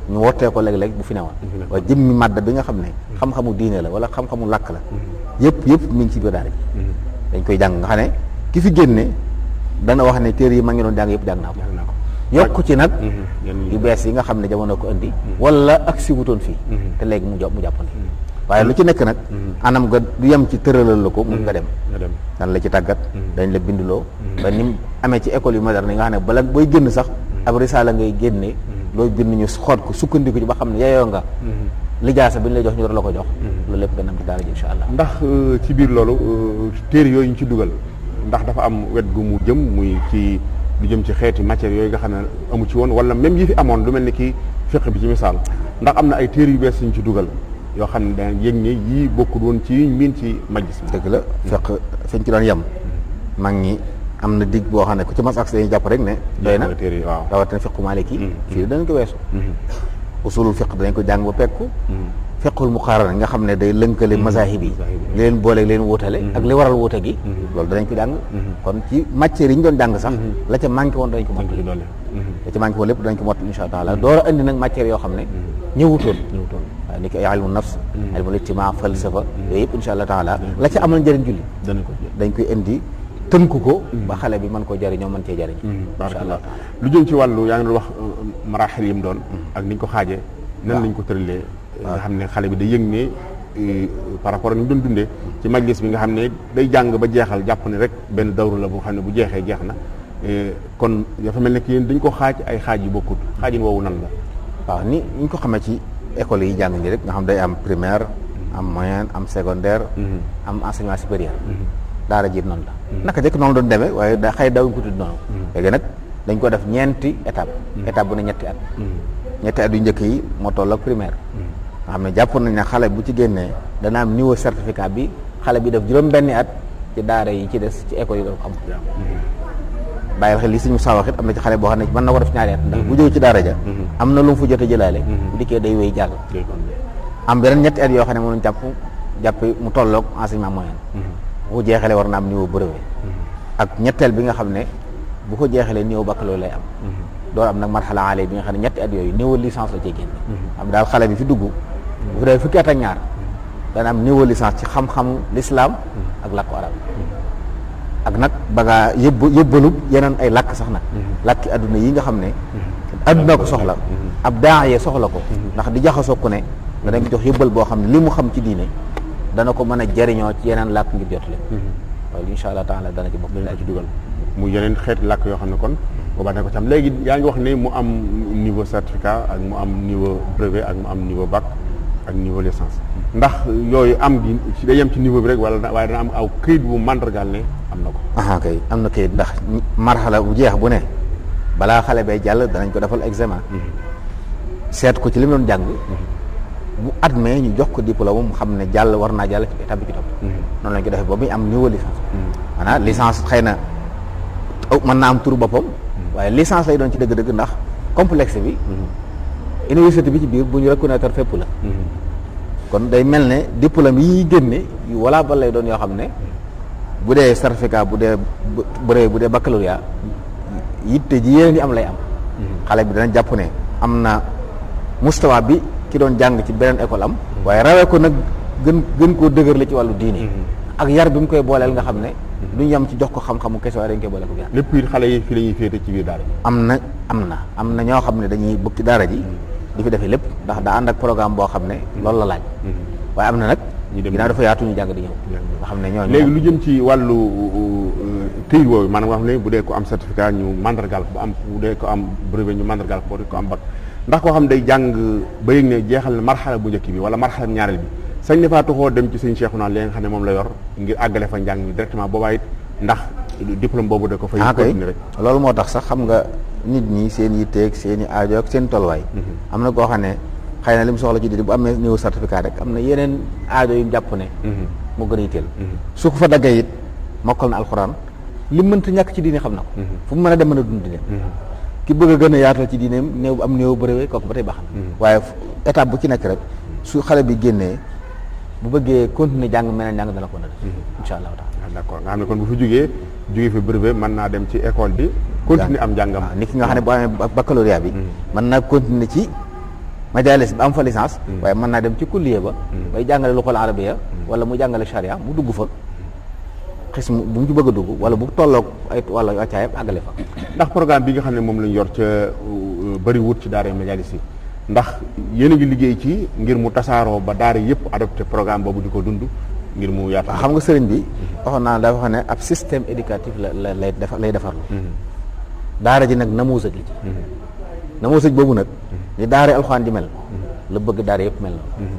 ñu wootee ko léeg-léeg bu fi newoon waaye jëmmi màdda bi nga xam ne xam-xamu diine la wala xam-xamu làkk la yëpp mi ngi ci biir daara ji dañ koy jàng nga xam ne ki fi génne dana wax ne téere yi ma ngi doon jàng yëpp jàng naa ko yokk ci nag yu bees yi nga xam ne jamono ko indi wala ak si wutoon fii te léegi mu jàppandi waaye lu ci nekk nag anam nga du yem ci tëralal la ko mun nga dem dan la ci tàggat dañ la binduloo ba ni mu amee ci école yu moderne yi nga xam ne bala booy génn sax ab risaala ngay génne looy bind ñu xoot ko sukkandiku ci ba xam ne yeyoo nga lijaasa bi ñu lay jox ñu war la ko jox loolu lépp gën a am ci daara ji insha allah ndax ci biir loolu téere yooyu ñu ci dugal ndax dafa am wet gu mu jëm muy ci lu jëm ci xeeti matière yooyu nga xam ne amu ci woon wala même yi fi amoon lu mel ni ki fiqh bi ci misaal ndax am na ay téere yu bees yuñ ci dugal yoo xam ne danga yëg ne yii bokkul woon ci miin ci majlis bi dëgg la fiqh fiñ ci doon yem mag ñi am na digg boo xam ne ku ci mas ak dañuy jàpp rek ne doy na rawatina fiqhu maliki fii danañ ko weesu usulul fiqh danañ ko jàng ba pekku fiqhul muqarana nga xam ne day lënkale mazahib yi li leen boole leen wóotale ak li waral wóote gi loolu danañ ko jàng kon ci matière yi ñu doon jàng sax la ca manqué woon danañ ko mottali la ca manqué woon lépp danañ ko mottali insha allah door a indi nag matière yoo xam ne ñëwutoon waaw ni ki ay ilmu nafs ilmul ijtimaa falsafa yooyu yëpp insha allah taala la ca amal njëriñ julli dañ koy indi tënku ko ba xale bi mën koo jëriñoo mën cee jëriñ insha allah lu jëm ci wàllu yaa ngi doon wax maraaxil yi mu doon ak niñ ko xaajee nan lañ ko tëralee nga xam ne xale bi day yëg ne par rapport ak ni mu doon dundee ci majlis bi nga xam ne day jàng ba jeexal jàpp ne rek benn dawru la boo xam ne bu jeexee jeex na kon dafa mel ne ki yéen dañ ko xaaj ay xaaj yu bokkut xaajin woowu nan la waaw ni ñu ko xamee ci école yi jàng nii rek nga xam day am primaire am moyenne am secondaire am enseignement supérieur daara ji noonu la naka jëkk noonu doon demee waaye da xëy dawuñ ko tudd noonu léegi nag dañ ko def ñeenti étape bu ne ñetti at yu njëkk yi moo toll ak primaire nga xam ne jàpp nañ ne xale bu ci génnee dana am niveau certificat bi xale bi def juróom-benni at ci daara yi ci des ci école yi doon am bàyyil xel li suñu sawaxit am na ci xale boo xam ne mën na ko def ñaari at ndax bu jóge ci daara ja am na lu mu fu jot a jëlaale bu dikkee day wéy jàll am beneen ñetti at yoo xam ne moom lañ jàpp mu tolloog enseignement moyen bu ko jeexalee war na am niveau brevet ak ñetteel bi nga xam ne bu ko jeexalee niveau baccalauréat lay am door am nag marxala aale bi nga xam ne ñetti at yooyu niveau licence la cee génne am daal xale bi fi dugg bu fi dee fukki at ak ñaar dana am niveau licence ci xam-xamu l'islam ak làkku arab ak nag bagaa yëbbalub yeneen ay làkk sax nag làkki adduna yi nga xam ne adduna ko soxla ab daayee soxla ko ndax di jaxasoo ku ne danañ ko jox yëbbal boo xam ne li mu xam ci diine dana ko mën a jariñoo ci yeneen làkk ngir jot leen waaw insha allah taala dana ci bokk dana ci dugal mu yeneen xeeti làkk yoo xam ne kon boobaa dana ko ci am léegi yaa ngi wax ne mu am niveau certificat ak mu am niveau brevet ak mu am niveau bac ak niveau licence ndax yooyu am gi day yem ci niveau bi rek wala waaye dana am aw këyit bu mandargaal ne am na ko kay am na këyit ndax marxala bu jeex bu ne balaa xale bay jàll danañ ko defal examen seet ko ci li mu doon jàng bu admee ñu jox ko diplôme mu xam ne jàll war naa jàll ci étape bi ci topp noonu lañ ko defee ba muy am niveau licence maanaam licence xëy na mën naa am turu boppam waaye licence lay doon ci dëgg-dëgg ndax complexe bi université bi ci biir bu ñu reconnaître fépp la kon day mel ne diplôme yi génne yu wala ba lay doon yoo xam ne bu dee certificat bu dee brevet bu dee baccalauréat yitte ji yéen di am lay am xale bi dana jàpp ne am na mustawa bi ki doon jàng ci beneen école am waaye rawee ko nag gën koo dëgër la ci wàllu diine ak yar bi mu koy booleel nga xam ne duñ yem ci jox ko xam-xamu kese waaye dañ koy boole ko yar lépp it xale yi fii la ñuy féete ci biir daara ji am na ñoo xam ne dañuy bëgg ci daara ji di fi defee lépp ndax daa ànd ak programme boo xam ne loolu la laaj waaye am na nag ginnaaw dafa yaatu ñu jàng di ñëw nga xam ne ñooñu léegi lu jëm ci wàllu këyit woowu maanaam nga xam ne bu dee ko am certificat ñu mandargaal ko bu dee ko am brevet ñu mandargaal ko bu dee ko am bac ndax koo xam day jàng ba yëg ne jeexal na marxala bu njëkk bi wala marxala ñaareel bi sañ na faa toxoo dem ci sëñ Cheikhouna li nga xam ne moom la yor ngir àggale fa njàng mi directement boobaa it ndax diplôme boobu da ko fay continuer rek loolu moo tax sax xam nga nit ñi seen yitteeg seen i aajo ak seen tolluwaay am na koo xam ne xëy na li mu soxla ci diine bu amee niveau certificat rek am na yeneen aajo yu jàpp ne moo gën a yitteel su ko fa daggee it mokkal na alxuraan li mënta ñàkk ci diine xam na ko fu mu mën a dem mën a dund diine ki bëgg a gën a yaatal ci diineem néew am néew brevet kooku ba tey baax na waaye étape bu ci nekk rek su xale bi génnee bu bëggee continuer jàng meneen jàng dana ko mën a def insha allahu taala d'accord nga xam ne kon bu fi jógee fi brevet mën naa dem ci école bi continuer am njàngam ni ki nga xam ne boo amee baccalauréat bi mën naa continuer ci majalis bi am fa licence waaye mën naa dem ci kulliye ba bay jàngale luxal arabiya wala mu jàngale charia mu dugg fa xis bu mu ci bëgg a dugg wala bu tolloog ay wala wàccaayam àggale fa ndax programme bi nga xam ne moom lañ yor ca bëri wut ci daara majalis yi ndax yéen a ngi liggéey ci ngir mu tasaaroo ba daara yëpp adopté programme boobu di ko dund ngir mu yaatu xam nga sëriñ bi waxoon naa dafa xam ne ab système éducatif la lay defarlu daara ji nag namuusaj li ci namuusaj boobu nag ni daara alxuraan di mel la bëgg daara yëpp mel noonu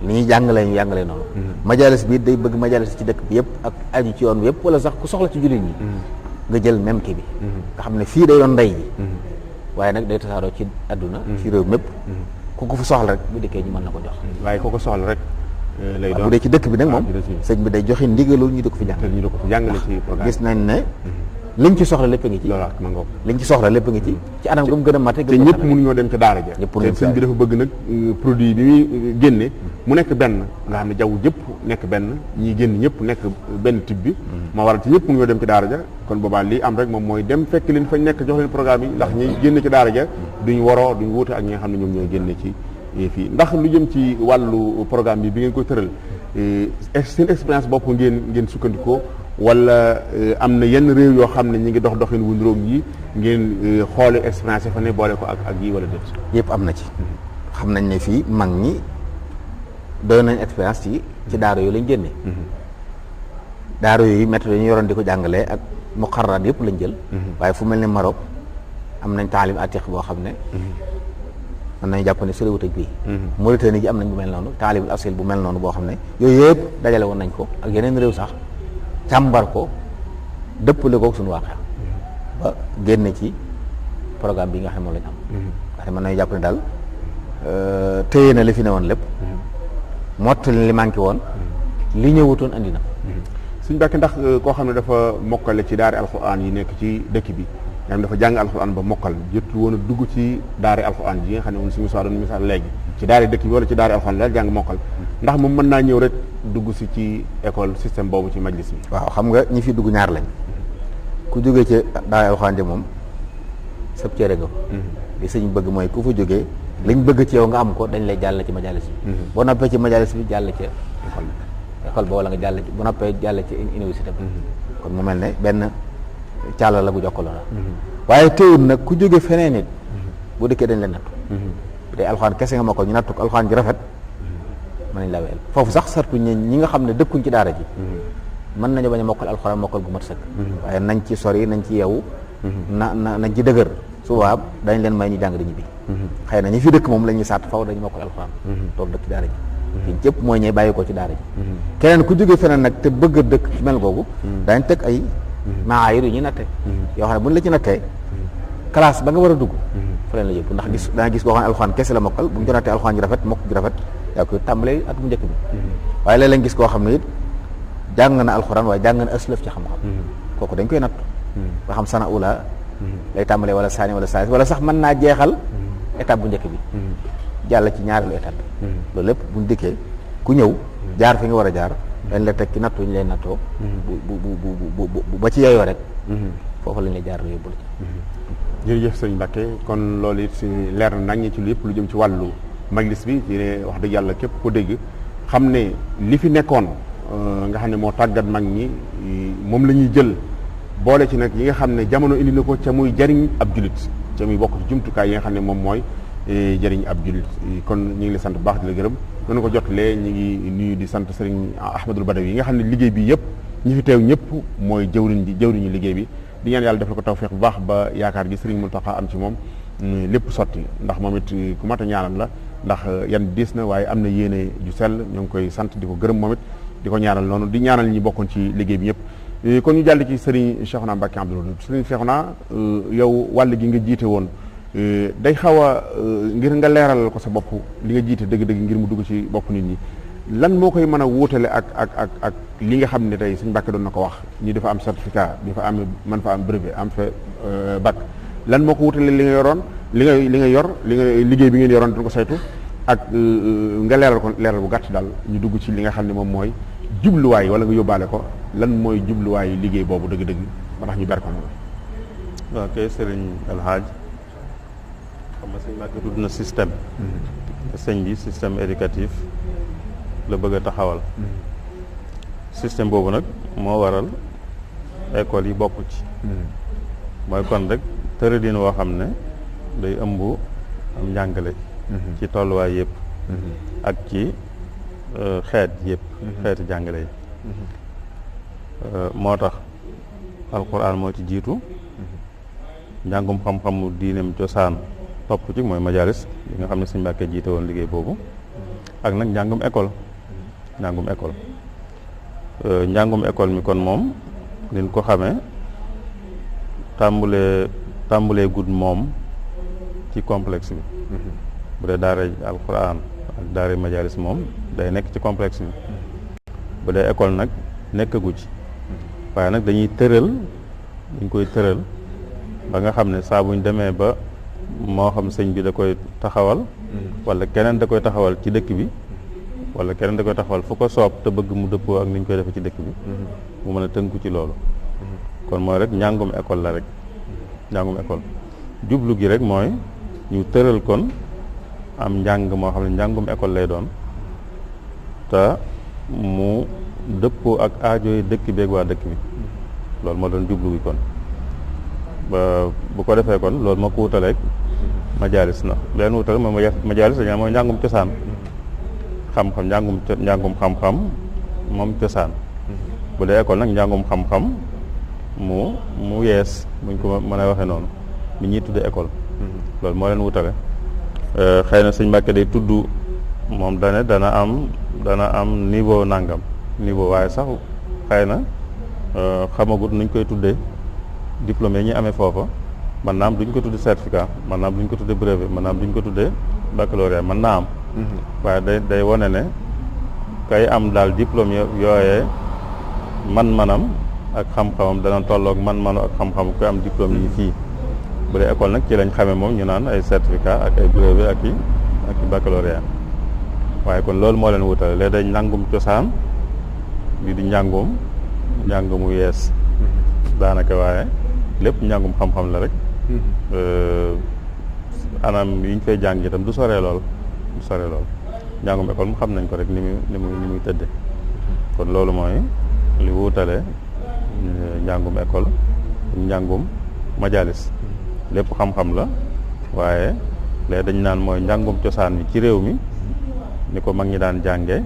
li ñuy jàngalee ñu jàngalee noonu majalis bi day bëgg majalis ci dëkk bi yëpp ak aju ci yoon bi yëpp wala sax ku soxla ci jullit ñi nga jël même kii bi nga xam ne fii day doon ndey ji waaye nag day tasaaroo ci àdduna ci réew mépp ku ko fu soxla rek bu dikkee ñu mën na ko jox waaye ku ko soxla rek lay doon bu dee ci dëkk bi nag moom sëñ bi day joxe ndigalul ñu di ko fi jàngale ci programme gis nañ ne liñ ci soxla lépp a ngi ci liñ ci soxla lépp a ngi ci anam gëm gën a mate te ñëpp mënuñoo dem ca daara ja te sëñ bi dafa bëgg nag produit bi muy génne mu nekk benn nga xam ne jaww jëpp nekk benn ñi génn ñëpp nekk benn type bi moo waral ci ñëpp mënuñoo dem ci daara ja kon boobaa lii am rek moom mooy dem fekk leen fañ nekk jox leen programme yi ndax ñi génn ci daara ja duñ waroo duñ wuute ak ñi nga xam ne ñoom ñooy génne ci fii ndax lu jëm ci wàllu programme bi ngeen koy tëral seen expérience bopp ngeen sukkandikoo wala am na yenn réew yoo xam ne ñi ngi doxin wu niróom yi ngeen xoole expérience fa ne boole ko ak yi wala déet yëpp am na ci xam nañ ne fii mag ñi doy nañ expérience ci daara yooyu lañ génne daara yooyu méthode ñu yoroon di ko jàngalee ak muqarrar yëpp lañ jël waaye fu mel ni Maroc am nañ taalim atiq boo xam ne mën nañu jàpp ne soriwut ak bii Mauritanie ji am nañ bu mel noonu taalimul asil bu mel noonu boo xam ne yooyu yëpp dajale woon nañ ko ak yeneen réew sax càmbar ko dëppale ko suñu waaqe ba génne ci programme bi nga xam ne moom lañ am nga xam ne mën nañu jàpp ne daal téye na li fi ne woon lépp mottali li manqué woon li ñëwutoon andi na. suñ bàkkee ndax koo xam ne dafa mokkale ci daari alxuraan yi nekk ci dëkk bi nga xam dafa jàng alxuraan ba mokkal jotul woon a dugg ci daari alxuraan yi nga xam ne moom suñu doon misaal léegi ci daari dëkk bi wala ci daari alxuraan daal jàng mokkal ndax moom mën naa ñëw rek dugg si ci école système boobu ci majlis bi. waaw xam nga ñi fi dugg ñaar lañ ku jógee ci daari alxuraan moom sab cere nga li sëñ bëgg mooy ku fa jógee liñ bëgg ci yow nga am ko dañ lay jàll ci majalis bi boo noppee ci majalis bi jàll ci école ba wala nga jàll ci bu noppee jàll ci université bi kon mu mel ne benn càlla la bu jokkaloo la waaye teewul nag ku jóge feneen nit bu dëkkee dañ la nattu bu dee alxuraan kese nga mokkal ñu nattu ko alxuraan ji rafet mën nañ la weel foofu sax sartu ñi nga xam ne dëkkuñ ci daara ji mën nañu bañ a mokkal alxuraan mokkal gu mat sëkk waaye nañ ci sori nañ ci yeewu nañ ci dëgër subaab dañ leen may ñu jàng di ñibbi xëy na ñi fi dëkk moom la ñuy sàtt faw dañu mokkal alxuraan toog dëkk ci daara ji fiñ cëpp mooy ñey bàyyi ko ci daara ji keneen ku jógee feneen nag te bëgg a dëkk ci mel googu dañ teg ay maayir yu ñuy natte yoo xam ne buñ la ci nattee classe ba nga war a dugg fa leen la yóbbu ndax gis danga gis koo xam ne alxuraan kese la mokkal bu ñu ko nattee alxuraan ji rafet mokk ji rafet yaa koy tàmbalee at mu njëkk bi waaye léeg-léeg gis koo xam ne it jàng na alxuraan waaye jàng na aslëf ci xam-xam kooku dañ koy natt ba xam sana ula lay tàmbalee wala saani wala saalis wala sax mën naa jeexal étape bu njëkk bi jàll ci ñaareelu étape bi loolu lépp buñ dikkee ku ñëw jaar fi nga war a jaar dañ la teg ci nattu ñu lay nattoo bu ba ci yeyoo rek foofu lañ lay jaar la yóbbul ci jërëjëf sëñ Mbacke kon loolu it si leer na nañ ci lépp lu jëm ci wàllu majlis bi ci ne wax dëgg yàlla képp ko dégg xam ne li fi nekkoon nga xam ne moo tàggat mag ñi moom la ñuy jël boole ci nag yi nga xam ne jamono indi na ko ca muy jariñ ab julit ca muy bokk ci jumtukaay yi nga xam ne moom mooy jëriñ ab julit kon ñu ngi la sant bu baax di la gërëm noonu ko jotalee ñu ngi nuyu di sant sëriñ Ahmadul Badawi yi nga xam ne liggéey bi yëpp ñi fi teew ñëpp mooy jëwriñu liggéey bi di ñaan yàlla defal ko tawfeex bu baax ba yaakaar gi sëriñ Mountakha am ci moom lépp sotti ndax moom it ku mat a ñaanal la ndax yan diis na waaye am na yéene ju sell ñoo ngi koy sant di ko gërëm moom it di ko ñaanal noonu di ñaanal ñi bokkoon ci liggéey bi ñëpp kon ñu jàll ci sëriñ Cheikhouna Mbacké Abdoul Wadoud sëriñ Cheikhouna yow wàll gi nga jiite woon day xaw a ngir nga leeralal ko sa bopp li nga jiite dëgg-dëgg ngir mu dugg ci bopp nit ñi lan moo koy mën a wuutale ak li nga xam ne tey sëñ Mbàkke doon na ko wax ñi dafa am certificat di fa am man fa am brevet am fa bac lan moo ko wuutale li nga yoroon li nga yor li nga liggéey bi ngeen yoroon doon ko saytu ak nga leeral ko leeral bu gàtt daal ñu dugg ci li nga xam ne moom mooy jubluwaay wala nga yóbbaale ko lan mooy jubluwaay liggéey boobu dëgg-dëgg ma tax ñu ber ko noonu. waaw kay sëriñ Alhaaj xam nga sëñ Mbàkke tudd na système te sëñ bi système éducatif la bëgg a taxawal système boobu nag moo waral école yi bokk ci mooy kon rek tërëdin woo xam ne day ëmb am njàngale ci tolluwaay yëpp ak ci xeet yëpp xeeti jàngale yi moo tax alquran moo ci jiitu njàngum xam-xamu diineem cosaan topp ci mooy majalis bi nga xam ne sëñ Mbàkke jiite woon liggéey boobu ak nag njàngum école njàngum école mi kon moom liñ ko xamee tàmbulee gudd moom ci complexe bi bu dee daara alquran ak daara majalis moom day nekk ci complexe bi bu dee école nag nekkagu ci waaye nag dañ koy tëral ba nga xam ne saa buñ demee ba moo xam sëñ bi da koy taxawal wala keneen da koy taxawal ci dëkk bi wala keneen da koy taxawal fu ko soob te bëgg mu dëppoo ak ni ñu koy defee ci dëkk bi mu mën a tënku ci loolu kon mooy rek njàngum école la rek njàngum école jublu gi rek mooy ñu tëral kon am njàng moo xam ne njàngum école lay doon te mu dëppoo ak aajoy dëkk bi ak waa dëkk bi loolu moo doon jublu gi kon ba bu ko defee kon loolu moo ko wutaleeg majalis na leen wutale mooy majalis dañaa mooy njàngum cosaan xam-xam njàngum xam-xam moom cosaan bu dee école nag njàngum xam-xam mu yees buñ ko mën a waxee noonu mi ñuy tudde école loolu moo leen wutale xëy na sëñ Mbàkke day tudd moom dana am niveau nangam niveau waaye sax xëy na xamagut nuñ koy tuddee diplômé yi ñu amee foofa man naam duñ ko tudde certificat man naam duñ ko tudde brevet man naam duñ ko tudde baccalauréat man naa am waaye day wone ne kay am daal diplôme yooyee man-manam ak xam-xamam dana tolloog man-manu ak xam-xam koy am diplôme yi fii. bu dee école nag ci lañ xamee moom ñu naan ay certificat ak ay brevet ak i baccalauréat waaye kon loolu moo leen wutale léegi dañ njàngum cosaan bi di njàng mu yees daanaka waaye lépp njàngum xam-xam la rek anam yi ñu fay jàng itam du soree lool njàngum école mu xam nañ ko rek ni muy tëdde kon loolu mooy li wutale njàngum école njàngum majalis lépp xam-xam la waaye léegi dañ naan mooy njàngum cosaan mi ci réew mi ni ko mag ñi daan jànge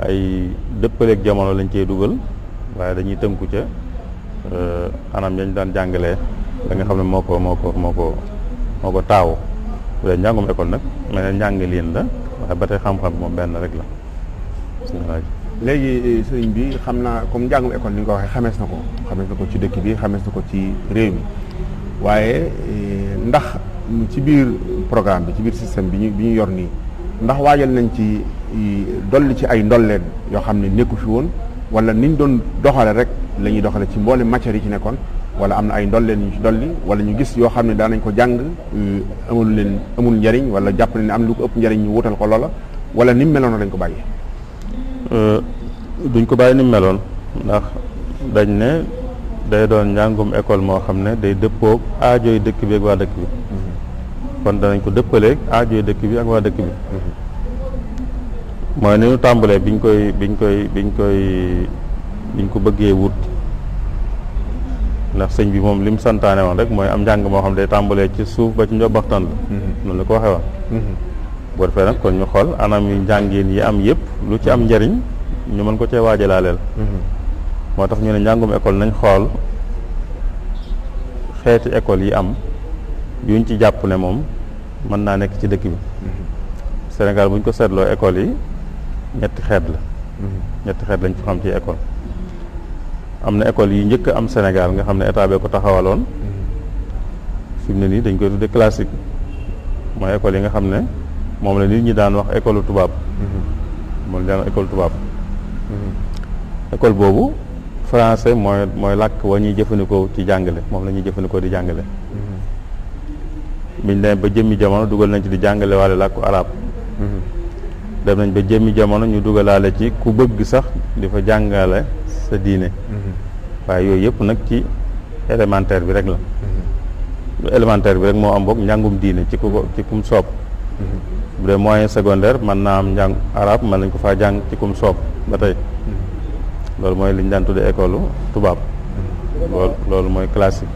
ay dëppaleeg jamono lañ cey dugal waaye dañuy tënku ca anam yañ daan jàngalee da nga xam ne moo ko taawu bu dee njàngum école nag mel ne njàng liin la waaye ba tey xam-xam moom benn rek la. léegi sëriñ bi xam naa comme njàngum école ni nga ko waxee xamees na ko ci dëkk bi xamees na ko ci réew mi waaye ndax ci biir programme bi ci biir système bi ñu yor nii ndax waajal nañ ci dolli ci ay ndolleen yoo xam ne nekku fi woon wala niñ doon doxale rek la ñuy doxale ci mboole matières yi ci nekkoon wala am na ay ndolleen ñu ci dolli wala ñu gis yoo xam ne daanañ ko jàng amul njariñ wala jàpp ne am lu ko ëpp njariñ ñu wutal ko loola wala ni mu meloon lañ ko bàyyi. duñ ko bàyyi ni mu meloon ndax dañ ne day doon njàngum école moo xam ne day dëppoog aajooy dëkk bi ak waa dëkk bi kon danañ ko dëppaleeg aajooy dëkk bi ak waa dëkk bi mooy ni ñu tàmbalee biñ ko bëggee wut ndax sëñ bi moom li mu santaane woon rek mooy am njàng moo xam ne day tàmbalee ci suuf ba ci njobbaxtan la noonu la ko waxee woon boo defee nag kon ñu xool anam yu njàngin yi am yëpp lu ci am njariñ ñu mën ko cee waajalaaleel moo tax ñu ne njàngum école nañ xool xeeti école yi am yuñ ci jàpp ne moom mën naa nekk ci dëkk bi Sénégal buñ ko seetloo école yi ñetti xeet lañ fi xam ci école am na école yi njëkk am Sénégal nga xam ne état bee ko taxawaloon fi mu ne nii dañ koy tudde classique mooy école yi nga xam ne moom la nit ñi daan wax école tubaab moom la daan wax école tubaab école boobu français mooy làkk wa ñuy jëfandikoo ci jàngale moom la ñuy jëfandikoo di jàngale biñ demee ba jëmmi jamono dugal nañ ci di jàngale waale làkku arab dem nañ ba jëmmi jamono ñu dugalaale ci ku bëgg sax di fa jàngale sa diine waaye yooyu yëpp nag ci élémentaire bi rek la élémentaire bi rek moo am boog njàngum diine ci kum soob bu dee moyen secondaire mën naa am njàng arab mën nañ ko faa jàng ci kum soob ba tey loolu mooy li ñu daan tuddee école tubaab loolu mooy classique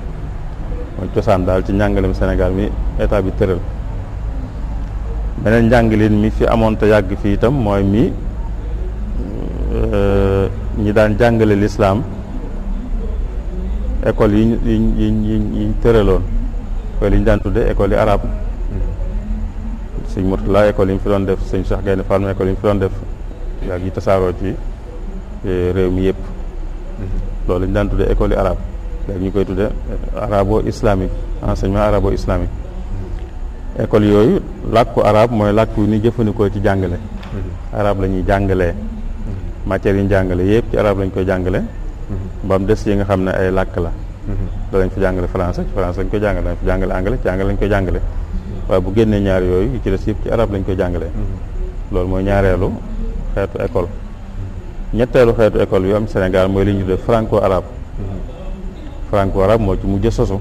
mooy cosaan daal ci njàngalem Sénégal mi état bi tëral beneen njàngalin mi fi amoon te yàgg fii itam mooy mi ñi daan jàngale lislaam école yi tëraloon école yi ñu daan tuddee école yi arabe sëñ Murtala école yi mu fi doon def sëñ Cheikh Gaynde Fatma école yi mu fi doon def yàgg yi tasaaroo ci réew mi yëpp loolu ñu daan tuddee école yi arabe léegi ñu koy tuddee arabo islamique enseignement arabo islamique école yooyu làkku arabe mooy làkk yu ni jëfandikoo ci jàngale arabe la ñuy jàngalee matières yi ñu jàngale yëpp ci arabe lañ koy jàngale ba mu des yi nga xam ne ay làkk la danañ fi jàngale français ci français lañ koy jàngale danañ fi jàngale anglais ci anglais lañ koy jàngale waaye bu génnee ñaar yooyu yu ci des yëpp ci arabe lañ koy jàngale loolu mooy ñaareelu xeetu école ñetteelu xeetu école yu am Sénégal mooy li ñu tuddee franco arabe franco arabe moo ci mujj sosu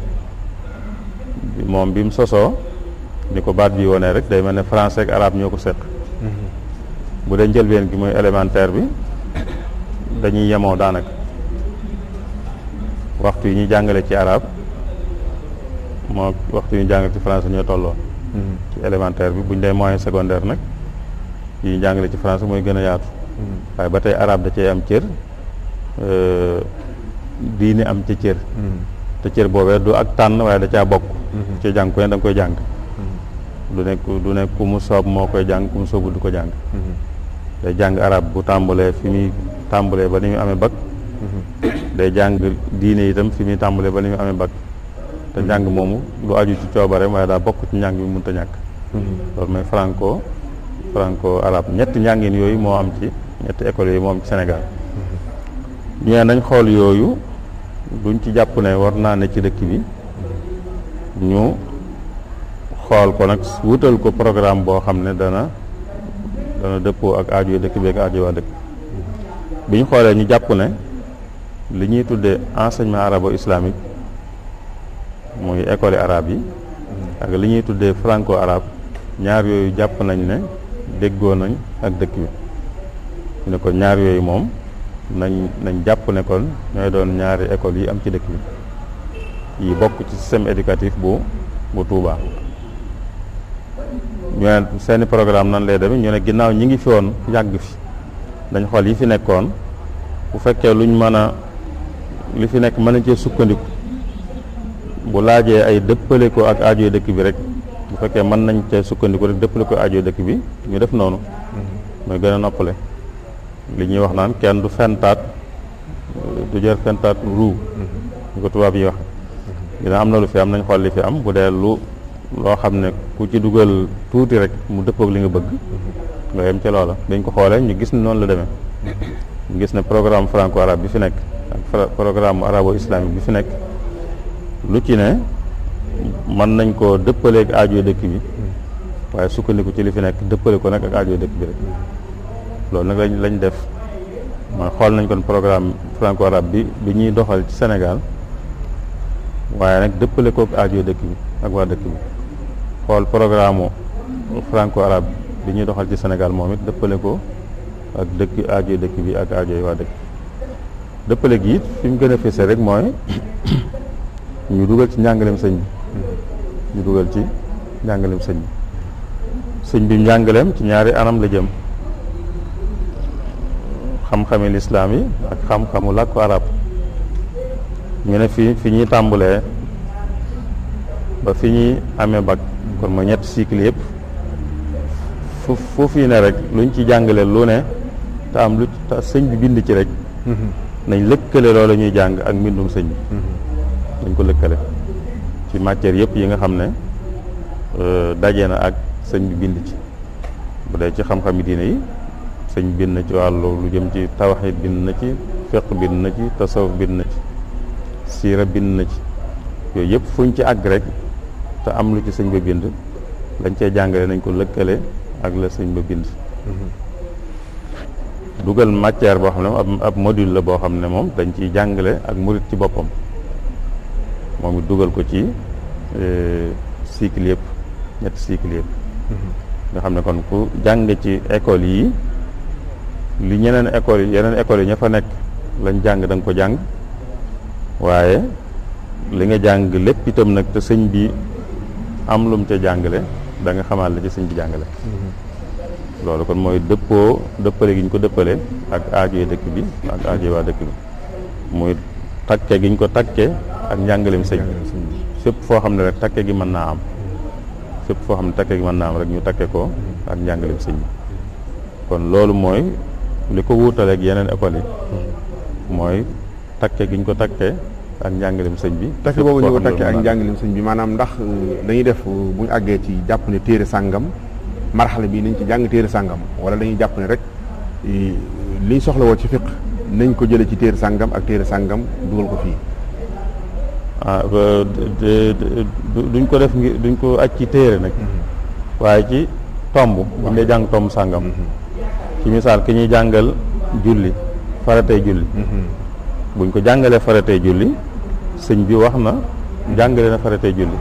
moom bi mu sosoo ni ko baat bi wonee rek day mel ne français ak arabe ñoo ko seq bu dee njëlbeen gi muy élémentaire bi dañuy yemoo daanaka waxtu yi ñuy jàngale ci arabe moo waxtu yi ñuy jàngale ci français ñoo tolloo ci élémentaire bi buñ dee moyen secondaire nag yi ñu jàngale ci français mooy gën a yaatu waaye ba tey arabe da cee am cër diine am ci cër te cër boobee du ak tànn waaye da caa bokk ci jàng ko ne da nga koy jàng du nekk ku mu soob moo koy jàng ku mu soobu du ko jàng day jàng arabe bu tàmbalee fi muy tàmbalee ba ni muy amee bac day jàng diine itam fi muy tàmbalee ba ni muy amee bac te njàng moomu du aju ci coobareem waaye daa bokk ci njàng bi mënut a ñàkk loolu mooy franco arabe ñetti njàngin yooyu moo am ci ñetti écoles yooyu moom ci Sénégal ñee nañ xool yooyu duñ ci jàpp ne war naa ne ci dëkk bi ñu xool ko nag wutal ko programme boo xam ne dana dëppoo ak aajo dëkk bi ak aajo waa dëkk bi ñu xoolee ñu jàpp ne li ñuy tuddee enseignement arabo-islamique muy école arabe yi ak li ñuy tuddee franco arabe ñaar yooyu jàpp nañ ne déggoo nañ ak dëkk bi ñu ne kon ñaar yooyu moom nañ jàpp ne kon ñooy doon ñaari écoles yi am ci dëkk bi yi bokk ci système éducatif bu Touba. ñu ne seeni programme nan lay demee ñu ne ginnaaw ñi ngi fi woon yàgg fi dañ xool yi fi nekkoon bu fekkee luñ mën a li fi nekk mën nañ cee sukkandiku bu laajee ay dëppale ko ak aajo dëkk bi rek bu fekkee mën nañ cee sukkandiku rek dëppale ko aajo dëkk bi ñu def noonu mooy gën a noppale li ñuy wax naan kenn du fentaat du jër fentaat ruu ñu ko tubaab yi wax dina am na lu fi am nañ xool li fi am bu dee loo xam ne ku ci dugal tuuti rek mu dëppoog li nga bëgg nga yem ca loola dañ ko xoolee ñu gis ne noonu la demee ñu gis ne programme franco arabe bi fi nekk ak programme arabo islamique bi fi nekk lu ci ne mën nañ koo dëppaleeg aajo dëkk bi waaye sukkandiku ci li fi nekk dëppale ko nag ak aajo dëkk bi rek loolu nag lañ def mooy xool nañ kon programme franco arabe bi ñuy doxal ci Sénégal waaye nag dëppale ko ak aajo dëkk bi ak waa dëkk bi xool programme franco arabe bi ñuy doxal ci Sénégal moom it dëppale ko ak dëkk aajo dëkk bi ak aajo waa dëkk dëppale gi it fi mu gën a fese rek mooy ñu dugal ci njàngaleem sëñ bi ñu dugal ci njàngaleem sëñ bi njàngaleem ci ñaari anam la jëm xam-xami lislaam yi ak xam-xamu làkku arab ñu ne fi ñuy tàmbulee ba fi ñuy amee bac kon mooy ñetti cycle yëpp foofu yi ne rek luñ ci jàngale lu ne te am lu te sëñ bi bind ci rek nañ lëkkale loolu ñuy jàng ak mbindum sëñ bi dañ ko lëkkale ci matière yëpp yi nga xam ne daje na ak sëñ bi bind ci bu dee ci xam-xami diine yi sëñ bind na ci wàllu lu jëm ci tawhid bind na ci fiqh bind na ci tasawuf bind na ci siira bind na ci yooyu yëpp fuñ ci àgg rek te am lu ci sëñ ba bind lañ cee jàngale nañ ko lëkkale ak la sëñ ba bind dugal matière boo xam ne ab module la boo xam ne moom dañ ciy jàngale ak murit ci boppam moom it dugal ko ci cycle yëpp ñetti cycle yëpp nga xam ne kon ku jàng ci école yi li yeneen école yi ña fa nekk lañ jàng da nga ko jàng waaye li nga jàng lépp itam nag te sëñ bi am lum ca jàngale da nga xamaat la ci sëñ bi jàngale loolu kon mooy dëppale gi ñu ko dëppale ak aajoy dëkk bi ak aajoy waa dëkk bi muy takke gi ñu ko takke ak njàngaleem sëñ bi fépp foo xam ne rek takke gi mën naa am fépp foo xam ne takke gi mën naa am rek ñu takke ko ak njàngaleem sëñ bi kon loolu mooy li ko wuutaleeg yeneen école yi mooy takke gi ñu ko takke ak njàngaleem sëñ bi takke boobu ñu ko takke ak njàngaleem sëñ bi maanaam ndax dañuy def bu ñu àggee ci jàpp ne téere sàngam marxala bi nañ ci jàng téere sàngam wala dañuy jàpp ne rek liñ soxla woo ci fiq nañ ko jële ci téere sàngam ak téere sàngam dugal ko fii duñ ko def duñ ko aj ci téere nag waaye ci tomb buñ dee jàng tomb sàngam ci misaal ki ñuy jàngal julli faratay julli buñ ko jàngalee faratay julli sëñ bi wax na jàngale na faratay julli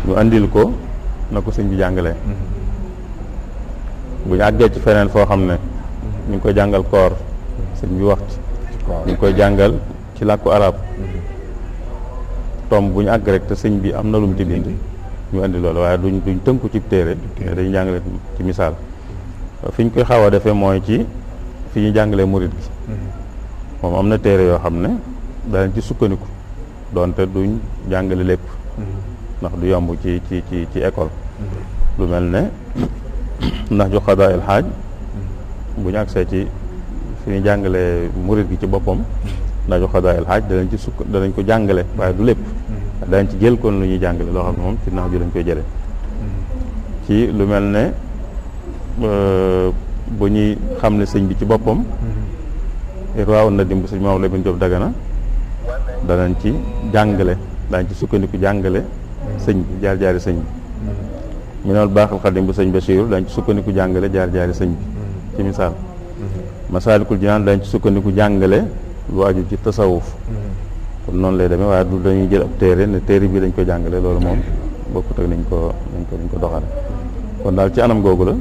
ñu andil ko na ko sëñ bi jàngalee bu ñu àggee ci feneen foo xam ne ñu ngi koy jàngal koor sëñ bi wax ci ñu ngi koy jàngal ci làkku arab tomb bu ñu àgg rek te sëñ bi am na lu mu ci bind ñu andi loolu waaye duñ tënku ci téere dañuy jàngale ci misaal fi ñu koy xaw a defee mooy ci fi ñuy jàngalee murit gi moom am na téere yoo xam ne danañ ci sukkandiku doonte duñ jàngale lépp ndax du yomb ci école lu mel ne ndax ju xadaa il xaaj bu ñu agsee ci fi ñu jàngalee murit gi ci boppam ndax ju xadaa il xaaj danañ ko jàngale waaye du lépp danañ ci jël kon lu ñuy jàngale loo xam ne moom ci nax ju lañ koy jële ci lu mel ne bu ñuy xam ne sëñ bi ci boppam waaw na dimb sëñ Mamadou Lamine Diop Dagana danañ ci jàngale daañ ci sukkandiku jàngale sëñ bi jaar-jaari sëñ bi Minanul Baaxil Xadim bu sëñ Bachir dañ ci sukkandiku jàngale jaar-jaari sëñ bi ci misaal Masaalikul Jinaan dañ ci sukkandiku jàngale lu aju ci tasawuf kon noonu lay demee waaye du dañuy jël ab téere ne téere bi dañ ko jàngale loolu moom bokkut ak niñ ko doxale kon daal ci anam googu la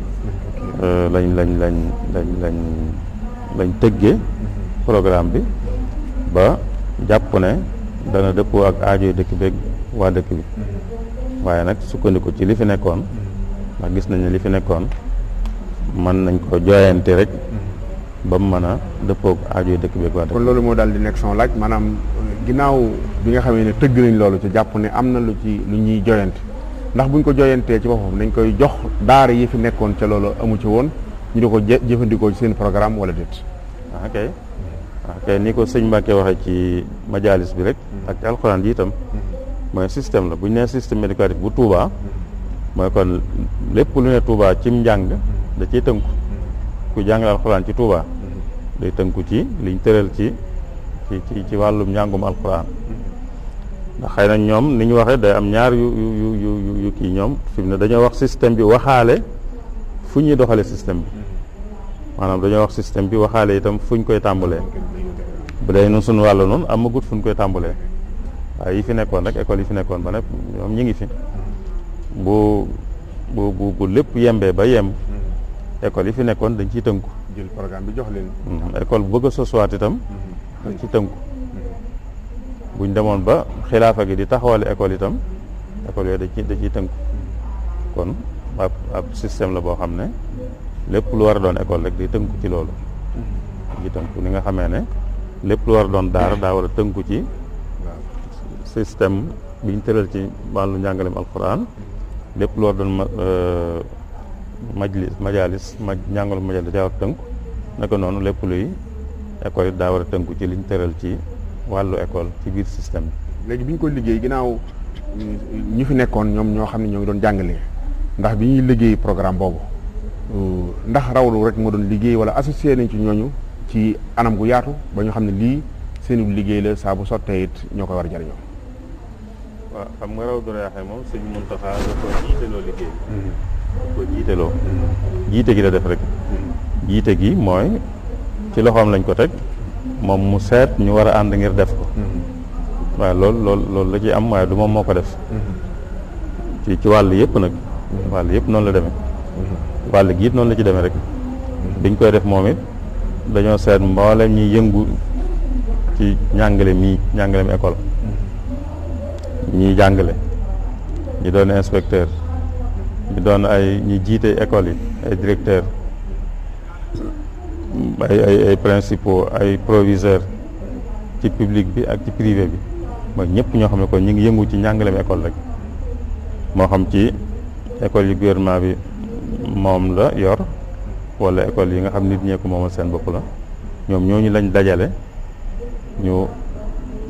lañ tëggee programme bi ba jàpp ne dana dëppoo ak aajoy dëkk beeg waa dëkk bi waaye nag sukkandiku ci li fi nekkoon ndax gis nañ ne li fi nekkoon mën nañ ko jooyante rek ba mu mën a dëppoo ak aajoy dëkk beeg waa dëkk bi. kon loolu moo daal di nekk son laaj maanaam ginnaaw bi nga xamee ne tëgg nañ loolu ci jàpp ne am na lu ñuy jooyante ndax buñ ko jooyantee ci boppam dañ koy jox daara yi fi nekkoon ca loolu amu ci woon ñu di ko jëfandikoo ci seen programme wala déet. ok ni ko sëñ Mbacke waxee ci majalis bi rek ak ci alxuraan ji itam mooy système la bu ñu nee système éducatif bu Touba mooy kon lépp lu ne Touba cim njàng da ciy tënku ku jàngal alxuraan ci Touba day tënku ci liñ tëral ci wàllum njàngum alxuraan ndax xëy na ñoom ni ñu waxee day am ñaar yu kii ñoom fi mu ne dañoo wax système bi waxaale fu ñuy doxale système bi maanaam dañoo wax système bi waxaale itam fu ñu koy tàmbalee bu dee noonu suñu wàllu noonu amagut fu ñu koy tàmbalee waaye yi fi nekkoon rek école yi fi nekkoon ba ne ñoom ñi ngi fi bu lépp yembee ba yem école yi fi nekkoon dañ ciy tënku jël programme bi jox leen école bu bëgg a sosuwaat itam dañ ciy tënku buñ demoon ba xilaafa gi di taxawale école itam école yooyu da ciy tënku kon ab système la boo xam ne lépp lu war a doon école rek di tënku ci loolu di tënku ni nga xamee ne lépp lu war a doon daara daa war a tënku ci système biñ tëral ci wàllu njàngaleem alquran lépp lu war a doon majalis njàngalem majalis daa war a tënku naka noonu lépp luy école it daa war a tënku ci liñ tëral ci wàllu école ci biir système bi. léegi bi ñu ko liggéey ginnaaw ñu fi nekkoon ñoom ñoo xam ne ñoo ngi doon jàngale ndax bi ñuy liggéey programme boobu ndax rawlu rek moo doon liggéey wala associé nañ ci ñooñu ci anam gu yaatu ba ñu xam ne lii seenu liggéey la saa bu sottee it ñoo koy war a jariñoo. waaw xam nga raw dora yaxee moom sëñ Muntaxa da ko jiiteloo liggéey bi da ko jiiteloo jiite gi la def rek jiite gi mooy ci loxoom lañ ko teg moom mu seet ñu war a ànd ngir def ko waaye loolu la ci am waaye du moom moo ko def ci wàll yëpp nag wàll yëpp noonu la demee wàll gi it noonu la ci demee rek biñ koy def moom it dañoo seet mboolem ñi yëngu ci njàngalem école ñiy jàngale ñi doon inspecteur ñi doon ñi jiite école yi ay directeur ay principaux ay proviseur ci public bi ak ci privé bi mooy ñëpp ñoo xam ne kon ñu ngi yëngu ci njàngalem école rek moo xam ci école yi gouvernement bi moom la yor wala école yi nga xam nit ñee ko moomal seen bopp la ñoom ñooñu lañ dajale ñu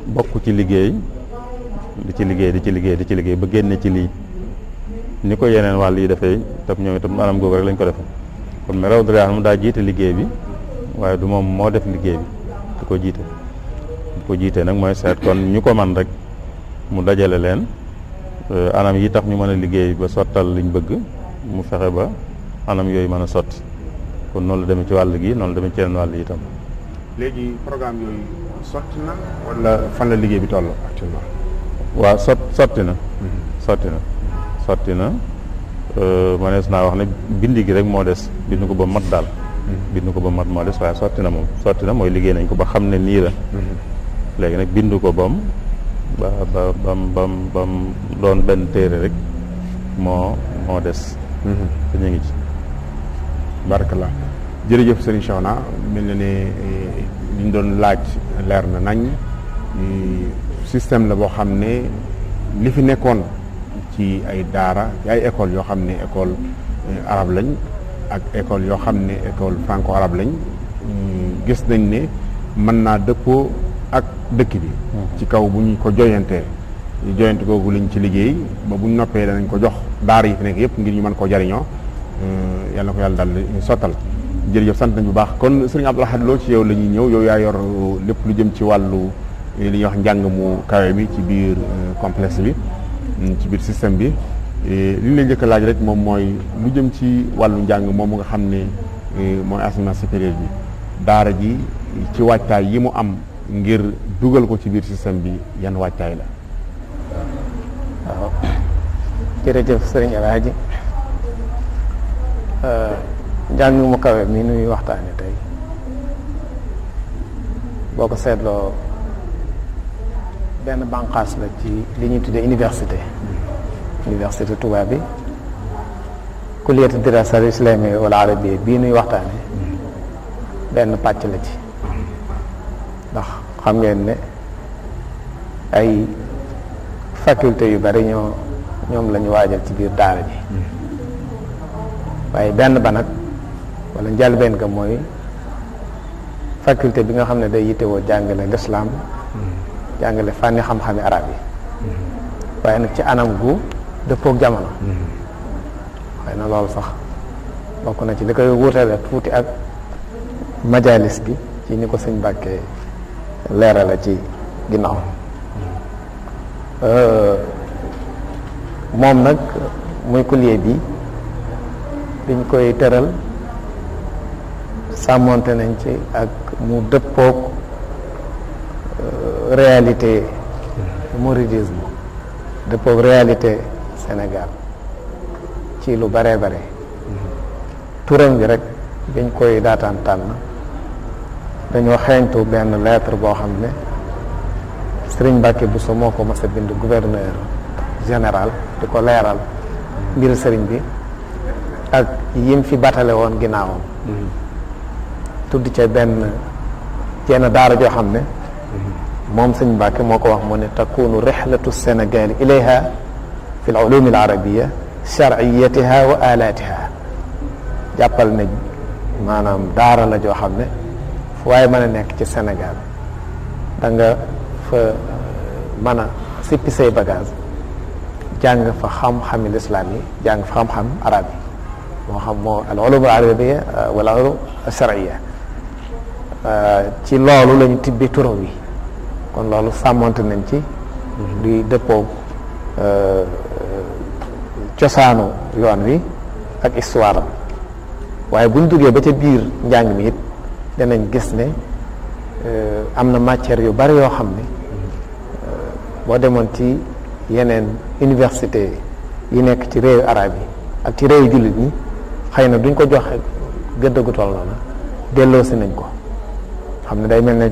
bokk ci liggéey di ci liggéey ba génne ci lii ni ko yeneen wàll yi dafay tam ñoom itam anam googu rek lañ ko defe kon mais raw dara mu daa jiite liggéey bi waaye du moom moo def liggéey bi du ko jiite nag mooy seet kon ñu ko man rek mu dajale leen anam yi tax ñu mën a liggéey ba sottal liñ bëgg mu fexe ba anam yooyu mën a sotti kon noonu la demee ci wàll gi noonu la demee ci yeneen wàll yi itam. léegi programme yooyu sotti na wala fan la liggéey bi toll actuellement. waaw sotti na manees naa wax ne bindi gi rek moo des bind ko ba mat daal bind ko ba mat moo des waaye sotti na mooy liggéey nañ ko ba xam ne nii la léegi nag bind ko bam doon benn téere rek moo des te ñu ngi ci barakallah jërëjëf Serigne Cheikhouna mel na ne liñ doon laaj leer na nañ système la boo xam ne li fi nekkoon ci ay daara ci ay école yoo xam ne école arabe lañ ak école yoo xam ne école franco arabe lañ gis nañ ne mën naa dëppoo ak dëkk bi ci kaw bu ñu ko joyante googu lañ ci liggéey ba bu ñu noppee danañ ko jox daara yi fi nekk yëpp ngir ñu mën koo jariñoo yàlla na ko yàlla dal sottal jërëjëf sant nañ bu baax kon sëriñ Abdou Lahad Lo ci yow la ñuy ñëw yow yaa yor lépp lu jëm ci wàllu li ñuy wax njàng mu kawe mi ci biir complexe bi ci biir système bi li ñu leen njëkk a laaj rek moom mooy lu jëm ci wàllu njàng moom nga xam ne mooy enseignement supérieur bi daara ji ci waajtaay yi mu am ngir dugal ko ci biir système bi yan waajtaay la. waaw jërëjëf sëriñ Alaaji njàng mu kawe mi nuy waxtaane tey boo ko seetloo benn bànqaas la ci li ñuy tuddee université Touba bi kulliyatu dirasat islamiyya wal arabiyya bii nuy waxtaane benn pàcc la ci ndax xam ngeen ne ay faculté yu bari ñoom la ñu waajal ci biir daara ji waaye benn ba nag wala njëlbeen ga mooy faculté bi nga xam ne day yittewoo jàngale lislaam jàngale fànni xam-xami arab yi waaye nag ci anam gu dëppook jamono waaye na loolu sax bokk na ci li koy wutale tuuti ak majalis bi ci ni ko sëñ Mbàkke leerala ci ginnaaw moom nag muy kulliye bi biñ koy tëral sàmmonte nañ ci ak mu dëppook réalité mouridisme dëppook réalité Sénégal ci lu bare bare turam bi rek biñ koy daataan tànn dañoo xeeñtu benn lettre boo xam ne Sëriñ Mbàkke Bousso moo ko mas a bind gouverneur général di ko leeral mbir sëriñ bi ak yim fi batale woon ginnaawam tudd ca jenn daara joo xam ne moom sëñ Mbàkke moo ko wax mu ne takunu rihlatu Sénégal ilayha fi l ulum al arabia shar'iyatiha wa alatiha jàppal ne maanaam daara la joo xam ne fu waaye mën a nekk ci Sénégal da nga fa mën a sippi say bagage jàng fa xam-xami lislaam yi jàng fa xam-xam arab yi moo xam moo al ulum al arabia wala ulum al shar'iyya ci loolu lañu tibbi turam wi kon loolu sàmmonte nañ ci di dëppoo cosaanu yoon wi ak histoire am waaye buñ duggee ba ca biir njàng mi it danañ gis ne am na matière yu bari yoo xam ne boo demoon ci yeneen université yi nekk ci réewu arab yi ak ci réewu jullit ñi xëy na duñ ko joxe gëdd gu toll noonu delloosi nañ ko xam ne day mel ne